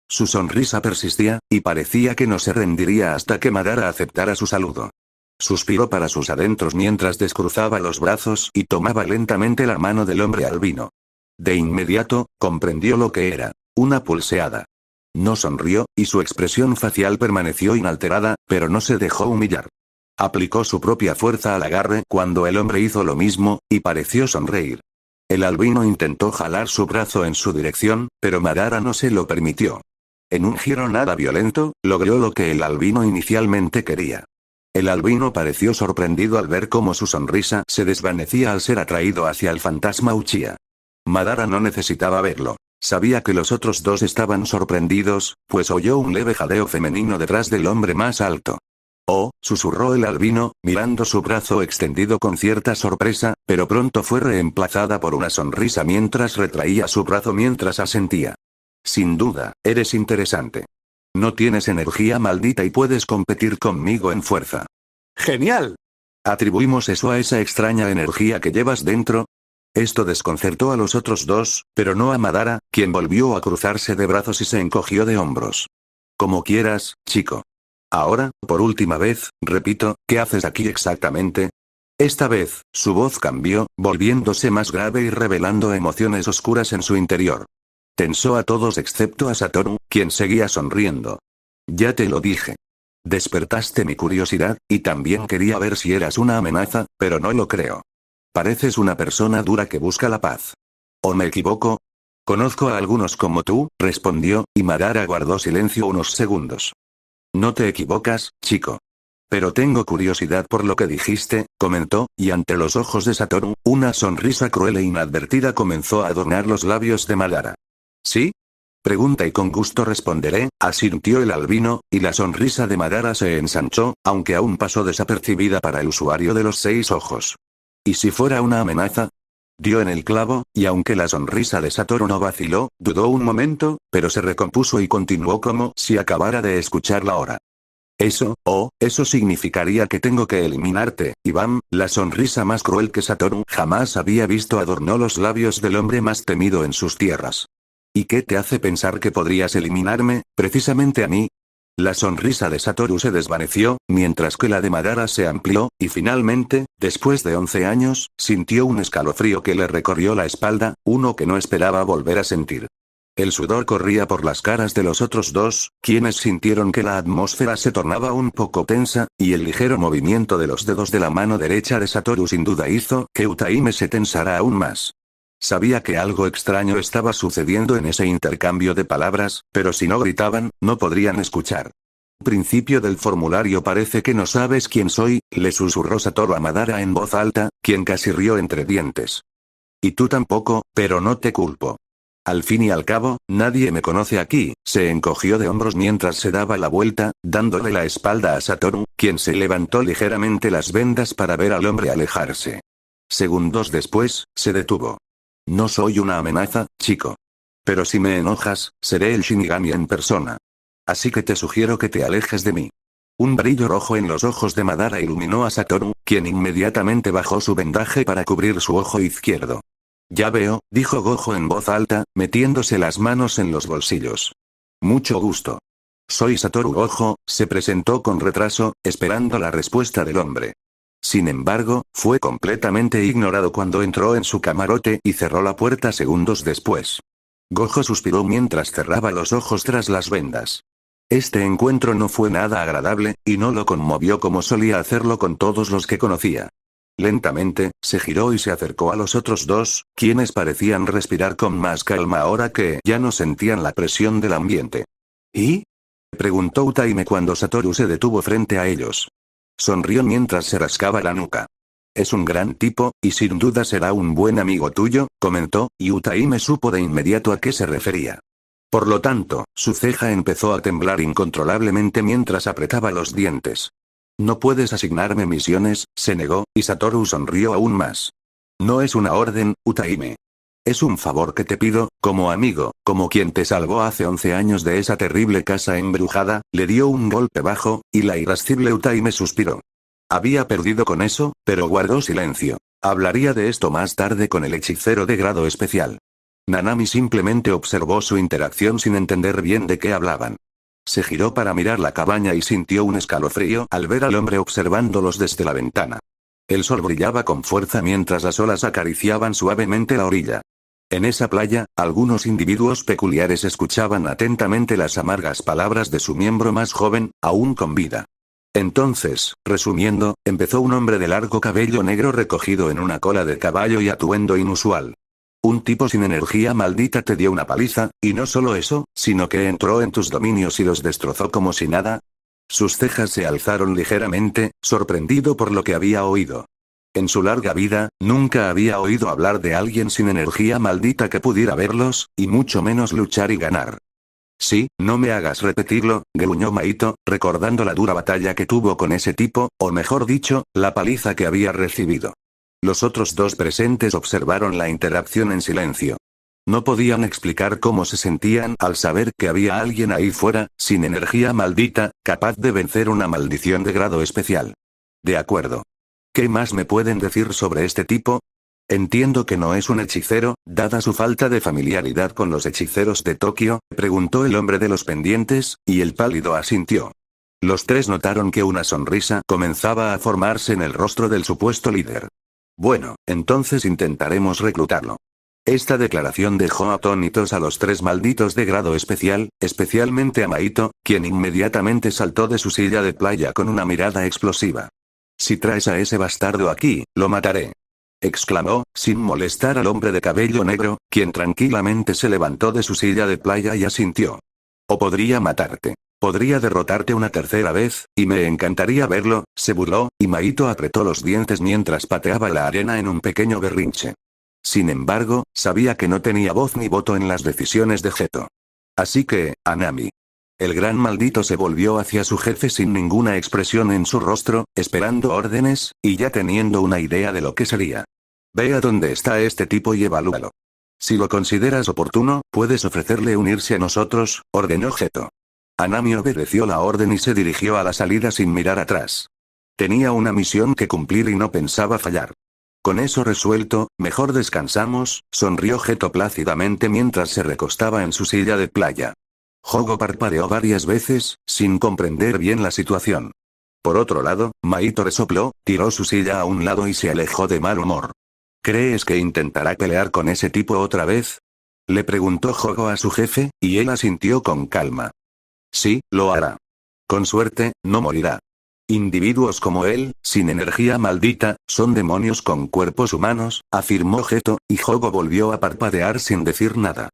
Su sonrisa persistía, y parecía que no se rendiría hasta que Madara aceptara su saludo. Suspiró para sus adentros mientras descruzaba los brazos y tomaba lentamente la mano del hombre albino. De inmediato, comprendió lo que era. Una pulseada. No sonrió, y su expresión facial permaneció inalterada, pero no se dejó humillar. Aplicó su propia fuerza al agarre cuando el hombre hizo lo mismo, y pareció sonreír. El albino intentó jalar su brazo en su dirección, pero Madara no se lo permitió. En un giro nada violento, logró lo que el albino inicialmente quería. El albino pareció sorprendido al ver cómo su sonrisa se desvanecía al ser atraído hacia el fantasma Uchiha. Madara no necesitaba verlo. Sabía que los otros dos estaban sorprendidos, pues oyó un leve jadeo femenino detrás del hombre más alto. Oh, susurró el albino, mirando su brazo extendido con cierta sorpresa, pero pronto fue reemplazada por una sonrisa mientras retraía su brazo mientras asentía. Sin duda, eres interesante. No tienes energía maldita y puedes competir conmigo en fuerza. ¡Genial! ¿Atribuimos eso a esa extraña energía que llevas dentro? Esto desconcertó a los otros dos, pero no a Madara, quien volvió a cruzarse de brazos y se encogió de hombros. Como quieras, chico. Ahora, por última vez, repito, ¿qué haces aquí exactamente? Esta vez, su voz cambió, volviéndose más grave y revelando emociones oscuras en su interior. Tensó a todos excepto a Satoru, quien seguía sonriendo. Ya te lo dije. Despertaste mi curiosidad, y también quería ver si eras una amenaza, pero no lo creo. Pareces una persona dura que busca la paz. ¿O me equivoco? Conozco a algunos como tú, respondió, y Madara guardó silencio unos segundos. No te equivocas, chico. Pero tengo curiosidad por lo que dijiste, comentó, y ante los ojos de Satoru, una sonrisa cruel e inadvertida comenzó a adornar los labios de Madara. ¿Sí? Pregunta y con gusto responderé, asintió el albino, y la sonrisa de Madara se ensanchó, aunque aún pasó desapercibida para el usuario de los 6 ojos. ¿Y si fuera una amenaza? Dio en el clavo, y aunque la sonrisa de Satoru no vaciló, dudó un momento, pero se recompuso y continuó como si acabara de escucharla ahora. Eso significaría que tengo que eliminarte, y bam, la sonrisa más cruel que Satoru jamás había visto adornó los labios del hombre más temido en sus tierras. ¿Y qué te hace pensar que podrías eliminarme, precisamente a mí? La sonrisa de Satoru se desvaneció, mientras que la de Madara se amplió, y finalmente, después de 11 años, sintió un escalofrío que le recorrió la espalda, uno que no esperaba volver a sentir. El sudor corría por las caras de los otros dos, quienes sintieron que la atmósfera se tornaba un poco tensa, y el ligero movimiento de los dedos de la mano derecha de Satoru sin duda hizo que Utahime se tensara aún más. Sabía que algo extraño estaba sucediendo en ese intercambio de palabras, pero si no gritaban, no podrían escuchar. Principio del formulario parece que no sabes quién soy, le susurró Satoru a Madara en voz alta, quien casi rió entre dientes. Y tú tampoco, pero no te culpo. Al fin y al cabo, nadie me conoce aquí, se encogió de hombros mientras se daba la vuelta, dándole la espalda a Satoru, quien se levantó ligeramente las vendas para ver al hombre alejarse. Segundos después, se detuvo. No soy una amenaza, chico. Pero si me enojas, seré el Shinigami en persona. Así que te sugiero que te alejes de mí. Un brillo rojo en los ojos de Madara iluminó a Satoru, quien inmediatamente bajó su vendaje para cubrir su ojo izquierdo. Ya veo, dijo Gojo en voz alta, metiéndose las manos en los bolsillos. Mucho gusto. Soy Satoru Gojo, se presentó con retraso, esperando la respuesta del hombre. Sin embargo, fue completamente ignorado cuando entró en su camarote y cerró la puerta segundos después. Gojo suspiró mientras cerraba los ojos tras las vendas. Este encuentro no fue nada agradable, y no lo conmovió como solía hacerlo con todos los que conocía. Lentamente, se giró y se acercó a los otros dos, quienes parecían respirar con más calma ahora que ya no sentían la presión del ambiente. ¿Y? Preguntó Utahime cuando Satoru se detuvo frente a ellos. Sonrió mientras se rascaba la nuca. Es un gran tipo, y sin duda será un buen amigo tuyo, comentó, y Utahime supo de inmediato a qué se refería. Por lo tanto, su ceja empezó a temblar incontrolablemente mientras apretaba los dientes. No puedes asignarme misiones, se negó, y Satoru sonrió aún más. No es una orden, Utaime. Es un favor que te pido, como amigo, como quien te salvó hace 11 años de esa terrible casa embrujada. Le dio un golpe bajo, y la irascible Utaime suspiró. Había perdido con eso, pero guardó silencio. Hablaría de esto más tarde con el hechicero de grado especial. Nanami simplemente observó su interacción sin entender bien de qué hablaban. Se giró para mirar la cabaña y sintió un escalofrío al ver al hombre observándolos desde la ventana. El sol brillaba con fuerza mientras las olas acariciaban suavemente la orilla. En esa playa, algunos individuos peculiares escuchaban atentamente las amargas palabras de su miembro más joven, aún con vida. Entonces, resumiendo, empezó un hombre de largo cabello negro recogido en una cola de caballo y atuendo inusual. Un tipo sin energía maldita te dio una paliza, y no solo eso, sino que entró en tus dominios y los destrozó como si nada. Sus cejas se alzaron ligeramente, sorprendido por lo que había oído. En su larga vida, nunca había oído hablar de alguien sin energía maldita que pudiera verlos, y mucho menos luchar y ganar. Sí, no me hagas repetirlo, gruñó Maito, recordando la dura batalla que tuvo con ese tipo, o mejor dicho, la paliza que había recibido. Los otros dos presentes observaron la interacción en silencio. No podían explicar cómo se sentían al saber que había alguien ahí fuera, sin energía maldita, capaz de vencer una maldición de grado especial. De acuerdo. ¿Qué más me pueden decir sobre este tipo? Entiendo que no es un hechicero, dada su falta de familiaridad con los hechiceros de Tokio, preguntó el hombre de los pendientes, y el pálido asintió. Los tres notaron que una sonrisa comenzaba a formarse en el rostro del supuesto líder. Bueno, entonces intentaremos reclutarlo. Esta declaración dejó atónitos a los tres malditos de grado especial, especialmente a Maito, quien inmediatamente saltó de su silla de playa con una mirada explosiva. Si traes a ese bastardo aquí, lo mataré. Exclamó, sin molestar al hombre de cabello negro, quien tranquilamente se levantó de su silla de playa y asintió. O podría matarte. Podría derrotarte una tercera vez, y me encantaría verlo, se burló, y Maito apretó los dientes mientras pateaba la arena en un pequeño berrinche. Sin embargo, sabía que no tenía voz ni voto en las decisiones de Geto. Así que, Anami. El gran maldito se volvió hacia su jefe sin ninguna expresión en su rostro, esperando órdenes, y ya teniendo una idea de lo que sería. Ve a dónde está este tipo y evalúalo. Si lo consideras oportuno, puedes ofrecerle unirse a nosotros, ordenó Geto. Anami obedeció la orden y se dirigió a la salida sin mirar atrás. Tenía una misión que cumplir y no pensaba fallar. Con eso resuelto, mejor descansamos, sonrió Geto plácidamente mientras se recostaba en su silla de playa. Jogo parpadeó varias veces, sin comprender bien la situación. Por otro lado, Maito resopló, tiró su silla a un lado y se alejó de mal humor. ¿Crees que intentará pelear con ese tipo otra vez? Le preguntó Jogo a su jefe, y él asintió con calma. Sí, lo hará. Con suerte, no morirá. Individuos como él, sin energía maldita, son demonios con cuerpos humanos, afirmó Geto, y Jogo volvió a parpadear sin decir nada.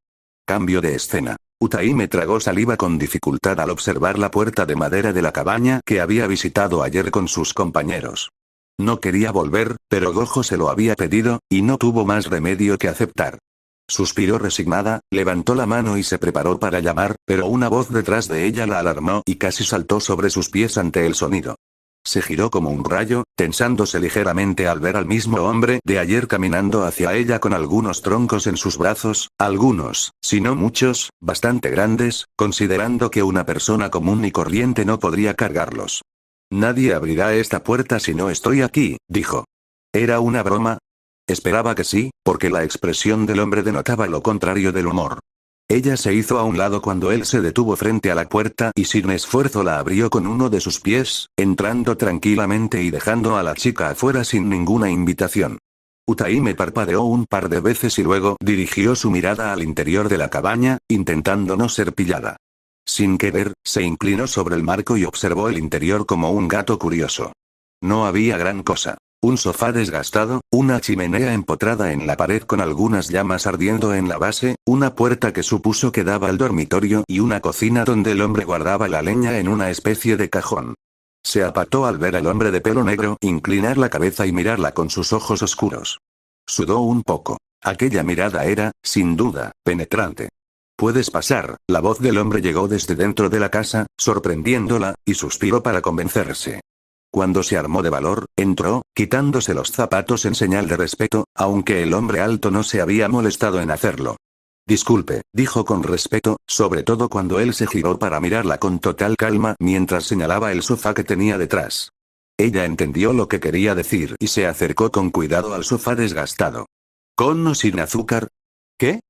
Cambio de escena. Utaime tragó saliva con dificultad al observar la puerta de madera de la cabaña que había visitado ayer con sus compañeros. No quería volver, pero Gojo se lo había pedido, y no tuvo más remedio que aceptar. Suspiró resignada, levantó la mano y se preparó para llamar, pero una voz detrás de ella la alarmó y casi saltó sobre sus pies ante el sonido. Se giró como un rayo, tensándose ligeramente al ver al mismo hombre de ayer caminando hacia ella con algunos troncos en sus brazos, algunos, si no muchos, bastante grandes, considerando que una persona común y corriente no podría cargarlos. Nadie abrirá esta puerta si no estoy aquí, dijo. ¿Era una broma? Esperaba que sí, porque la expresión del hombre denotaba lo contrario del humor. Ella se hizo a un lado cuando él se detuvo frente a la puerta y sin esfuerzo la abrió con uno de sus pies, entrando tranquilamente y dejando a la chica afuera sin ninguna invitación. Utaime parpadeó un par de veces y luego dirigió su mirada al interior de la cabaña, intentando no ser pillada. Sin querer, se inclinó sobre el marco y observó el interior como un gato curioso. No había gran cosa. Un sofá desgastado, una chimenea empotrada en la pared con algunas llamas ardiendo en la base, una puerta que supuso que daba al dormitorio y una cocina donde el hombre guardaba la leña en una especie de cajón. Se apató al ver al hombre de pelo negro inclinar la cabeza y mirarla con sus ojos oscuros. Sudó un poco. Aquella mirada era, sin duda, penetrante. Puedes pasar. La voz del hombre llegó desde dentro de la casa, sorprendiéndola, y suspiró para convencerse. Cuando se armó de valor, entró, quitándose los zapatos en señal de respeto, aunque el hombre alto no se había molestado en hacerlo. Disculpe, dijo con respeto, sobre todo cuando él se giró para mirarla con total calma mientras señalaba el sofá que tenía detrás. Ella entendió lo que quería decir y se acercó con cuidado al sofá desgastado. ¿Con o sin azúcar? ¿Qué?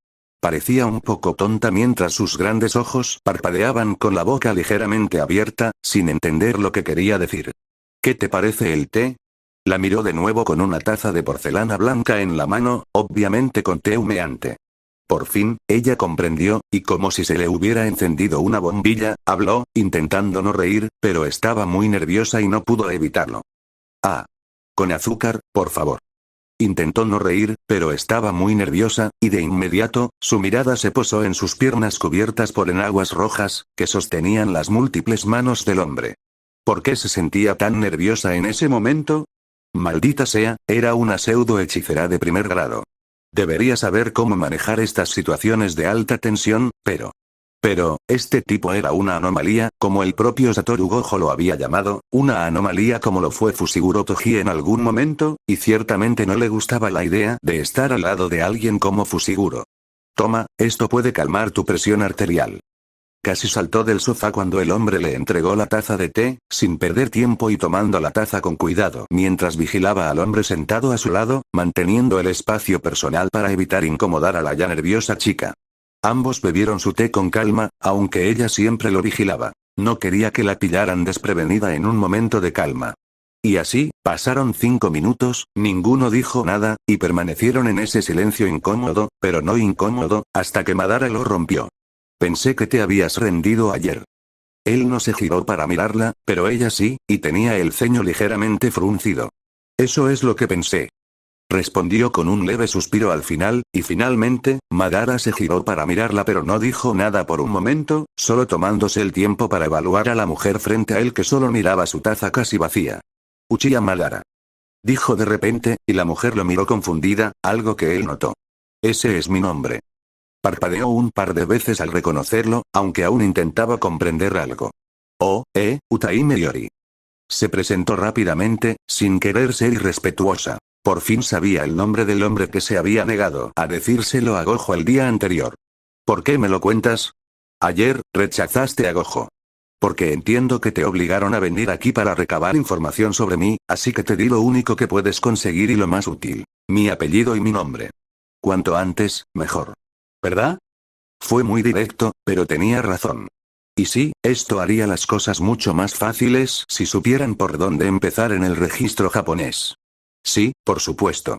Parecía un poco tonta mientras sus grandes ojos parpadeaban con la boca ligeramente abierta, sin entender lo que quería decir. ¿Qué te parece el té? La miró de nuevo con una taza de porcelana blanca en la mano, obviamente con té humeante. Por fin, ella comprendió, y como si se le hubiera encendido una bombilla, habló, intentando no reír, pero estaba muy nerviosa y no pudo evitarlo. Ah. Con azúcar, por favor. Intentó no reír, pero estaba muy nerviosa, y de inmediato, su mirada se posó en sus piernas cubiertas por enaguas rojas, que sostenían las múltiples manos del hombre. ¿Por qué se sentía tan nerviosa en ese momento? Maldita sea, era una pseudo-hechicera de primer grado. Debería saber cómo manejar estas situaciones de alta tensión, pero... este tipo era una anomalía, como el propio Satoru Gojo lo había llamado, una anomalía como lo fue Fushiguro Toji en algún momento, y ciertamente no le gustaba la idea de estar al lado de alguien como Fushiguro. Toma, esto puede calmar tu presión arterial. Casi saltó del sofá cuando el hombre le entregó la taza de té, sin perder tiempo y tomando la taza con cuidado mientras vigilaba al hombre sentado a su lado, manteniendo el espacio personal para evitar incomodar a la ya nerviosa chica. Ambos bebieron su té con calma, aunque ella siempre lo vigilaba. No quería que la pillaran desprevenida en un momento de calma. Y así, pasaron 5 minutos, ninguno dijo nada, y permanecieron en ese silencio incómodo, pero no incómodo, hasta que Madara lo rompió. Pensé que te habías rendido ayer. Él no se giró para mirarla, pero ella sí, y tenía el ceño ligeramente fruncido. Eso es lo que pensé. Respondió con un leve suspiro al final, y finalmente, Madara se giró para mirarla pero no dijo nada por un momento, solo tomándose el tiempo para evaluar a la mujer frente a él que solo miraba su taza casi vacía. Uchiha Madara. Dijo de repente, y la mujer lo miró confundida, algo que él notó. Ese es mi nombre. Parpadeó un par de veces al reconocerlo, aunque aún intentaba comprender algo. Oh, Utaime Yori. Se presentó rápidamente, sin querer ser irrespetuosa. Por fin sabía el nombre del hombre que se había negado a decírselo a Gojo el día anterior. ¿Por qué me lo cuentas? Ayer, rechazaste a Gojo. Porque entiendo que te obligaron a venir aquí para recabar información sobre mí, así que te di lo único que puedes conseguir y lo más útil. Mi apellido y mi nombre. Cuanto antes, mejor. ¿Verdad? Fue muy directo, pero tenía razón. Y sí, esto haría las cosas mucho más fáciles si supieran por dónde empezar en el registro japonés. Sí, por supuesto.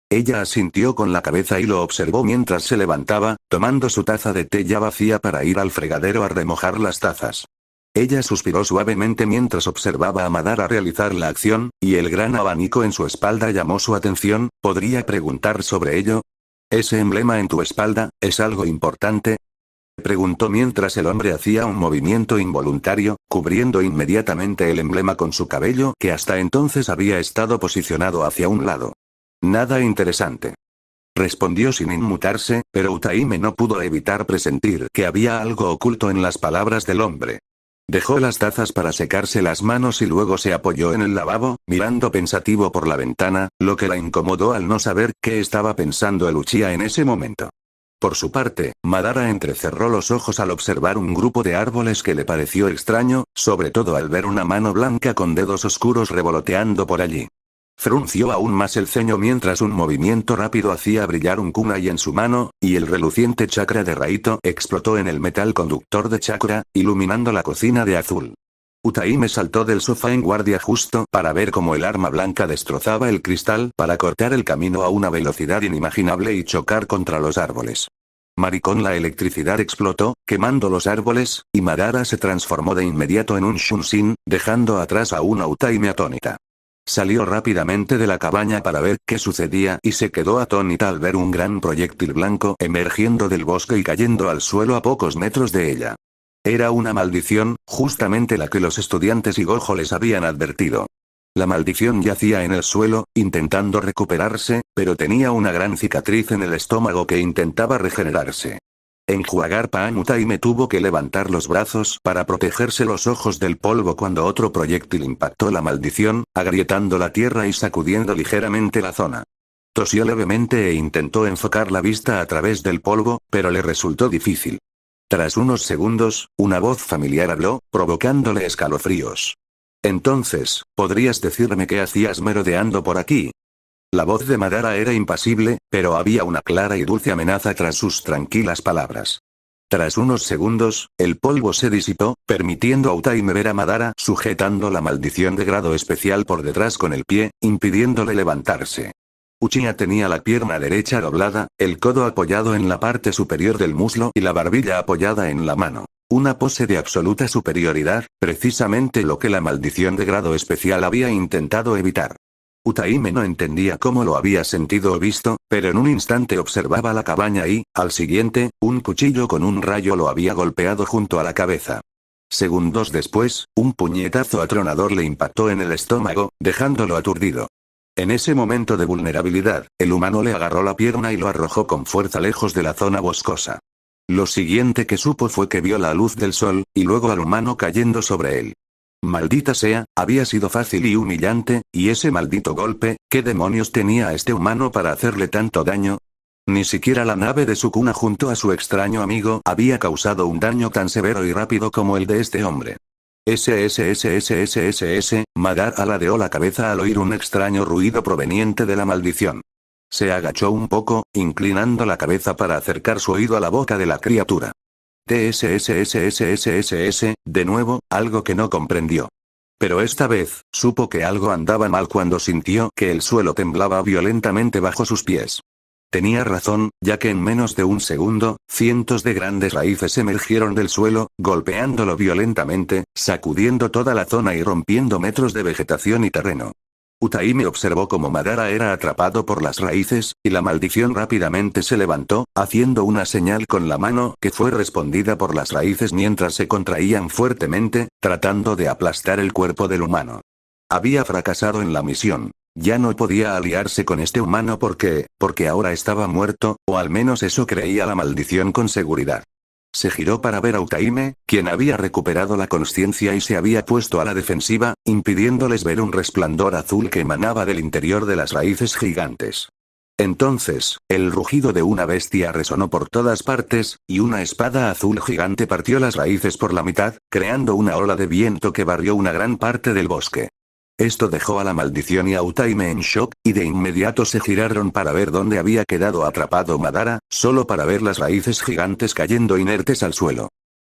Ella asintió con la cabeza y lo observó mientras se levantaba, tomando su taza de té ya vacía para ir al fregadero a remojar las tazas. Ella suspiró suavemente mientras observaba a Madara realizar la acción, y el gran abanico en su espalda llamó su atención. ¿Podría preguntar sobre ello? ¿Ese emblema en tu espalda, es algo importante? Preguntó mientras el hombre hacía un movimiento involuntario, cubriendo inmediatamente el emblema con su cabello que hasta entonces había estado posicionado hacia un lado. Nada interesante. Respondió sin inmutarse, pero Utaime no pudo evitar presentir que había algo oculto en las palabras del hombre. Dejó las tazas para secarse las manos y luego se apoyó en el lavabo, mirando pensativo por la ventana, lo que la incomodó al no saber qué estaba pensando el Uchiha en ese momento. Por su parte, Madara entrecerró los ojos al observar un grupo de árboles que le pareció extraño, sobre todo al ver una mano blanca con dedos oscuros revoloteando por allí. Frunció aún más el ceño mientras un movimiento rápido hacía brillar un kunai en su mano, y el reluciente chakra de Raito explotó en el metal conductor de chakra, iluminando la cocina de azul. Utaime saltó del sofá en guardia justo para ver cómo el arma blanca destrozaba el cristal para cortar el camino a una velocidad inimaginable y chocar contra los árboles. Maricón, la electricidad explotó, quemando los árboles, y Madara se transformó de inmediato en un Shunshin, dejando atrás a una Utaime atónita. Salió rápidamente de la cabaña para ver qué sucedía y se quedó atónita al ver un gran proyectil blanco emergiendo del bosque y cayendo al suelo a pocos metros de ella. Era una maldición, justamente la que los estudiantes y Gojo les habían advertido. La maldición yacía en el suelo, intentando recuperarse, pero tenía una gran cicatriz en el estómago que intentaba regenerarse. Enjuagar Pan Utaime tuvo que levantar los brazos para protegerse los ojos del polvo cuando otro proyectil impactó la maldición, agrietando la tierra y sacudiendo ligeramente la zona. Tosió levemente e intentó enfocar la vista a través del polvo, pero le resultó difícil. Tras unos segundos, una voz familiar habló, provocándole escalofríos. Entonces, ¿podrías decirme qué hacías merodeando por aquí? La voz de Madara era impasible, pero había una clara y dulce amenaza tras sus tranquilas palabras. Tras unos segundos, el polvo se disipó, permitiendo a Utaime ver a Madara sujetando la maldición de grado especial por detrás con el pie, impidiéndole levantarse. Uchiha tenía la pierna derecha doblada, el codo apoyado en la parte superior del muslo y la barbilla apoyada en la mano. Una pose de absoluta superioridad, precisamente lo que la maldición de grado especial había intentado evitar. Utaime no entendía cómo lo había sentido o visto, pero en un instante observaba la cabaña y, al siguiente, un cuchillo con un rayo lo había golpeado junto a la cabeza. Segundos después, un puñetazo atronador le impactó en el estómago, dejándolo aturdido. En ese momento de vulnerabilidad, el humano le agarró la pierna y lo arrojó con fuerza lejos de la zona boscosa. Lo siguiente que supo fue que vio la luz del sol, y luego al humano cayendo sobre él. Maldita sea, había sido fácil y humillante, y ese maldito golpe, ¿qué demonios tenía este humano para hacerle tanto daño? Ni siquiera la nave de Sukuna junto a su extraño amigo había causado un daño tan severo y rápido como el de este hombre. Madara ladeó la cabeza al oír un extraño ruido proveniente de la maldición. Se agachó un poco, inclinando la cabeza para acercar su oído a la boca de la criatura. De nuevo, algo que no comprendió. Pero esta vez, supo que algo andaba mal cuando sintió que el suelo temblaba violentamente bajo sus pies. Tenía razón, ya que en menos de un segundo, cientos de grandes raíces emergieron del suelo, golpeándolo violentamente, sacudiendo toda la zona y rompiendo metros de vegetación y terreno. Utaime observó cómo Madara era atrapado por las raíces, y la maldición rápidamente se levantó, haciendo una señal con la mano que fue respondida por las raíces mientras se contraían fuertemente, tratando de aplastar el cuerpo del humano. Había fracasado en la misión. Ya no podía aliarse con este humano porque ahora estaba muerto, o al menos eso creía la maldición con seguridad. Se giró para ver a Utaime, quien había recuperado la consciencia y se había puesto a la defensiva, impidiéndoles ver un resplandor azul que emanaba del interior de las raíces gigantes. Entonces, el rugido de una bestia resonó por todas partes, y una espada azul gigante partió las raíces por la mitad, creando una ola de viento que barrió una gran parte del bosque. Esto dejó a la maldición y a Utaime en shock, y de inmediato se giraron para ver dónde había quedado atrapado Madara, solo para ver las raíces gigantes cayendo inertes al suelo.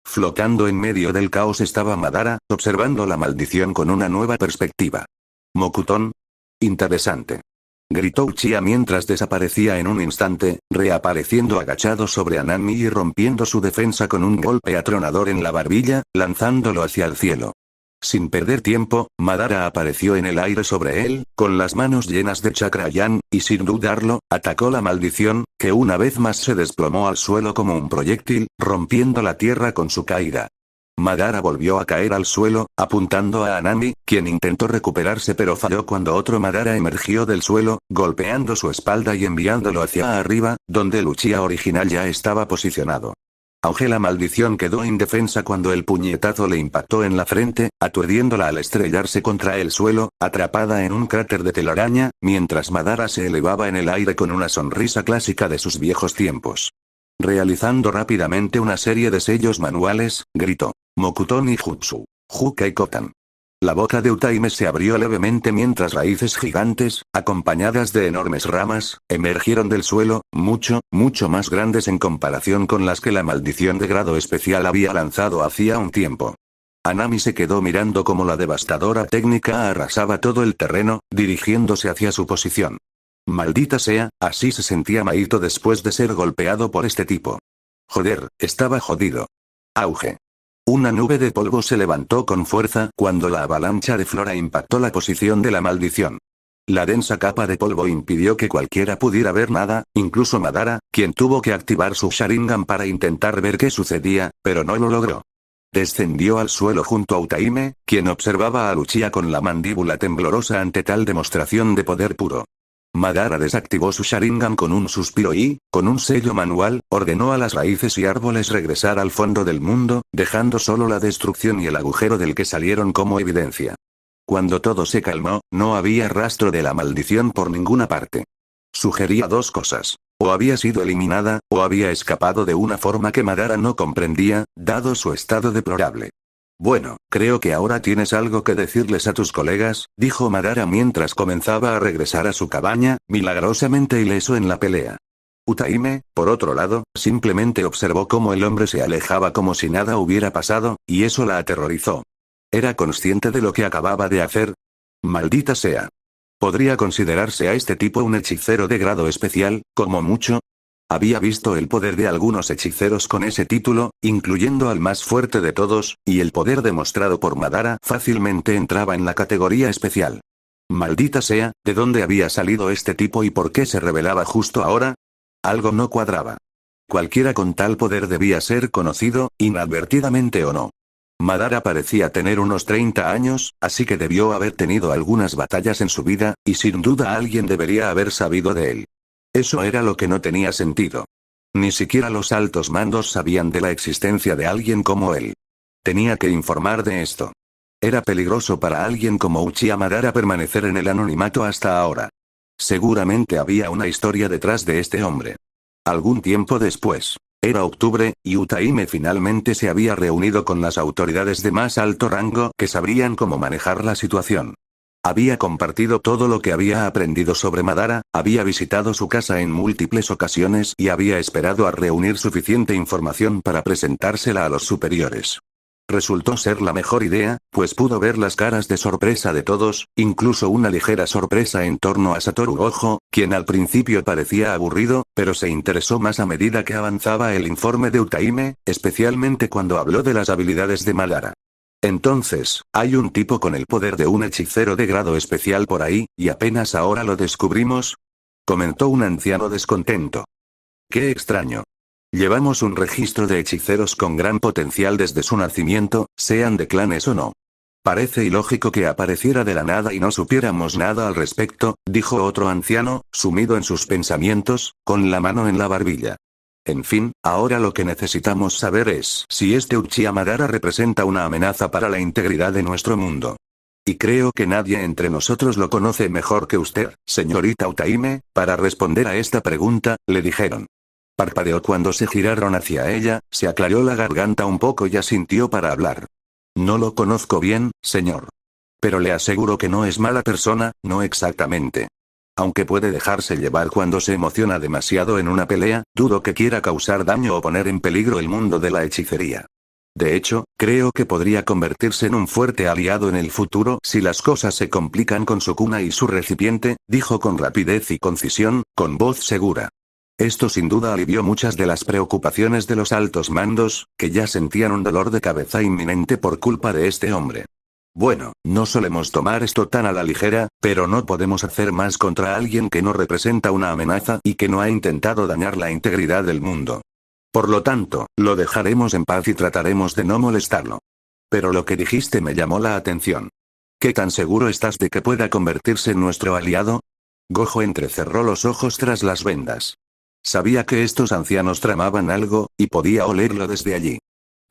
Flotando en medio del caos estaba Madara, observando la maldición con una nueva perspectiva. ¿Mokuton? Interesante. Gritó Uchiha mientras desaparecía en un instante, reapareciendo agachado sobre Anami y rompiendo su defensa con un golpe atronador en la barbilla, lanzándolo hacia el cielo. Sin perder tiempo, Madara apareció en el aire sobre él, con las manos llenas de chakra yan, y sin dudarlo, atacó la maldición, que una vez más se desplomó al suelo como un proyectil, rompiendo la tierra con su caída. Madara volvió a caer al suelo, apuntando a Anami, quien intentó recuperarse pero falló cuando otro Madara emergió del suelo, golpeando su espalda y enviándolo hacia arriba, donde el Uchiha original ya estaba posicionado. Aunque la maldición quedó indefensa cuando el puñetazo le impactó en la frente, aturdiéndola al estrellarse contra el suelo, atrapada en un cráter de telaraña, mientras Madara se elevaba en el aire con una sonrisa clásica de sus viejos tiempos. Realizando rápidamente una serie de sellos manuales, gritó: Mokuton y Jutsu. Jukai Kotan. La boca de Utaime se abrió levemente mientras raíces gigantes, acompañadas de enormes ramas, emergieron del suelo, mucho más grandes en comparación con las que la maldición de grado especial había lanzado hacía un tiempo. Anami se quedó mirando cómo la devastadora técnica arrasaba todo el terreno, dirigiéndose hacia su posición. Maldita sea, así se sentía Mahito después de ser golpeado por este tipo. Joder, estaba jodido. Auge. Una nube de polvo se levantó con fuerza cuando la avalancha de flora impactó la posición de la maldición. La densa capa de polvo impidió que cualquiera pudiera ver nada, incluso Madara, quien tuvo que activar su Sharingan para intentar ver qué sucedía, pero no lo logró. Descendió al suelo junto a Utaime, quien observaba a Uchiha con la mandíbula temblorosa ante tal demostración de poder puro. Madara desactivó su Sharingan con un suspiro y, con un sello manual, ordenó a las raíces y árboles regresar al fondo del mundo, dejando solo la destrucción y el agujero del que salieron como evidencia. Cuando todo se calmó, no había rastro de la maldición por ninguna parte. Sugería dos cosas. O había sido eliminada, o había escapado de una forma que Madara no comprendía, dado su estado deplorable. Bueno, creo que ahora tienes algo que decirles a tus colegas, dijo Madara mientras comenzaba a regresar a su cabaña, milagrosamente ileso en la pelea. Utaime, por otro lado, simplemente observó cómo el hombre se alejaba como si nada hubiera pasado, y eso la aterrorizó. ¿Era consciente de lo que acababa de hacer? Maldita sea. ¿Podría considerarse a este tipo un hechicero de grado especial, como mucho? Había visto el poder de algunos hechiceros con ese título, incluyendo al más fuerte de todos, y el poder demostrado por Madara fácilmente entraba en la categoría especial. Maldita sea, ¿de dónde había salido este tipo y por qué se revelaba justo ahora? Algo no cuadraba. Cualquiera con tal poder debía ser conocido, inadvertidamente o no. Madara parecía tener unos 30 años, así que debió haber tenido algunas batallas en su vida, y sin duda alguien debería haber sabido de él. Eso era lo que no tenía sentido. Ni siquiera los altos mandos sabían de la existencia de alguien como él. Tenía que informar de esto. Era peligroso para alguien como Uchiha Madara permanecer en el anonimato hasta ahora. Seguramente había una historia detrás de este hombre. Algún tiempo después. Era octubre, y Utaime finalmente se había reunido con las autoridades de más alto rango que sabrían cómo manejar la situación. Había compartido todo lo que había aprendido sobre Madara, había visitado su casa en múltiples ocasiones y había esperado a reunir suficiente información para presentársela a los superiores. Resultó ser la mejor idea, pues pudo ver las caras de sorpresa de todos, incluso una ligera sorpresa en torno a Satoru Gojo, quien al principio parecía aburrido, pero se interesó más a medida que avanzaba el informe de Utaime, especialmente cuando habló de las habilidades de Madara. Entonces, hay un tipo con el poder de un hechicero de grado especial por ahí, y apenas ahora lo descubrimos, comentó un anciano descontento. Qué extraño. Llevamos un registro de hechiceros con gran potencial desde su nacimiento, sean de clanes o no. Parece ilógico que apareciera de la nada y no supiéramos nada al respecto, dijo otro anciano, sumido en sus pensamientos, con la mano en la barbilla. En fin, ahora lo que necesitamos saber es si este Uchiha Madara representa una amenaza para la integridad de nuestro mundo. Y creo que nadie entre nosotros lo conoce mejor que usted, señorita Utaime, para responder a esta pregunta, le dijeron. Parpadeó cuando se giraron hacia ella, se aclaró la garganta un poco y asintió para hablar. No lo conozco bien, señor. Pero le aseguro que no es mala persona, no exactamente. Aunque puede dejarse llevar cuando se emociona demasiado en una pelea, dudo que quiera causar daño o poner en peligro el mundo de la hechicería. De hecho, creo que podría convertirse en un fuerte aliado en el futuro si las cosas se complican con su cuna y su recipiente, dijo con rapidez y concisión, con voz segura. Esto sin duda alivió muchas de las preocupaciones de los altos mandos, que ya sentían un dolor de cabeza inminente por culpa de este hombre. Bueno, no solemos tomar esto tan a la ligera, pero no podemos hacer más contra alguien que no representa una amenaza y que no ha intentado dañar la integridad del mundo. Por lo tanto, lo dejaremos en paz y trataremos de no molestarlo. Pero lo que dijiste me llamó la atención. ¿Qué tan seguro estás de que pueda convertirse en nuestro aliado? Gojo entrecerró los ojos tras las vendas. Sabía que estos ancianos tramaban algo, y podía olerlo desde allí.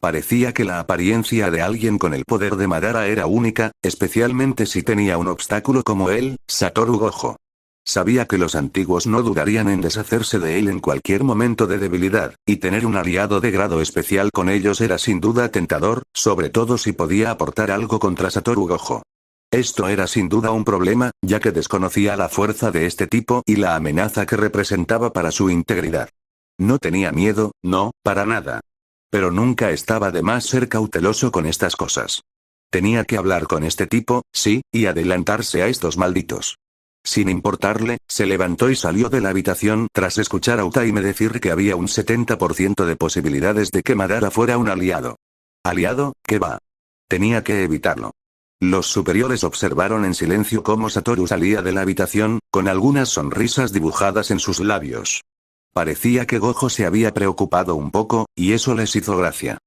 Parecía que la apariencia de alguien con el poder de Madara era única, especialmente si tenía un obstáculo como él, Satoru Gojo. Sabía que los antiguos no dudarían en deshacerse de él en cualquier momento de debilidad, y tener un aliado de grado especial con ellos era sin duda tentador, sobre todo si podía aportar algo contra Satoru Gojo. Esto era sin duda un problema, ya que desconocía la fuerza de este tipo y la amenaza que representaba para su integridad. No tenía miedo, no, para nada. Pero nunca estaba de más ser cauteloso con estas cosas. Tenía que hablar con este tipo, sí, y adelantarse a estos malditos. Sin importarle, se levantó y salió de la habitación tras escuchar a Utaime decir que había un 70% de posibilidades de que Madara fuera un aliado. ¿Aliado? ¿Qué va? Tenía que evitarlo. Los superiores observaron en silencio cómo Satoru salía de la habitación, con algunas sonrisas dibujadas en sus labios. Parecía que Gojo se había preocupado un poco, y eso les hizo gracia.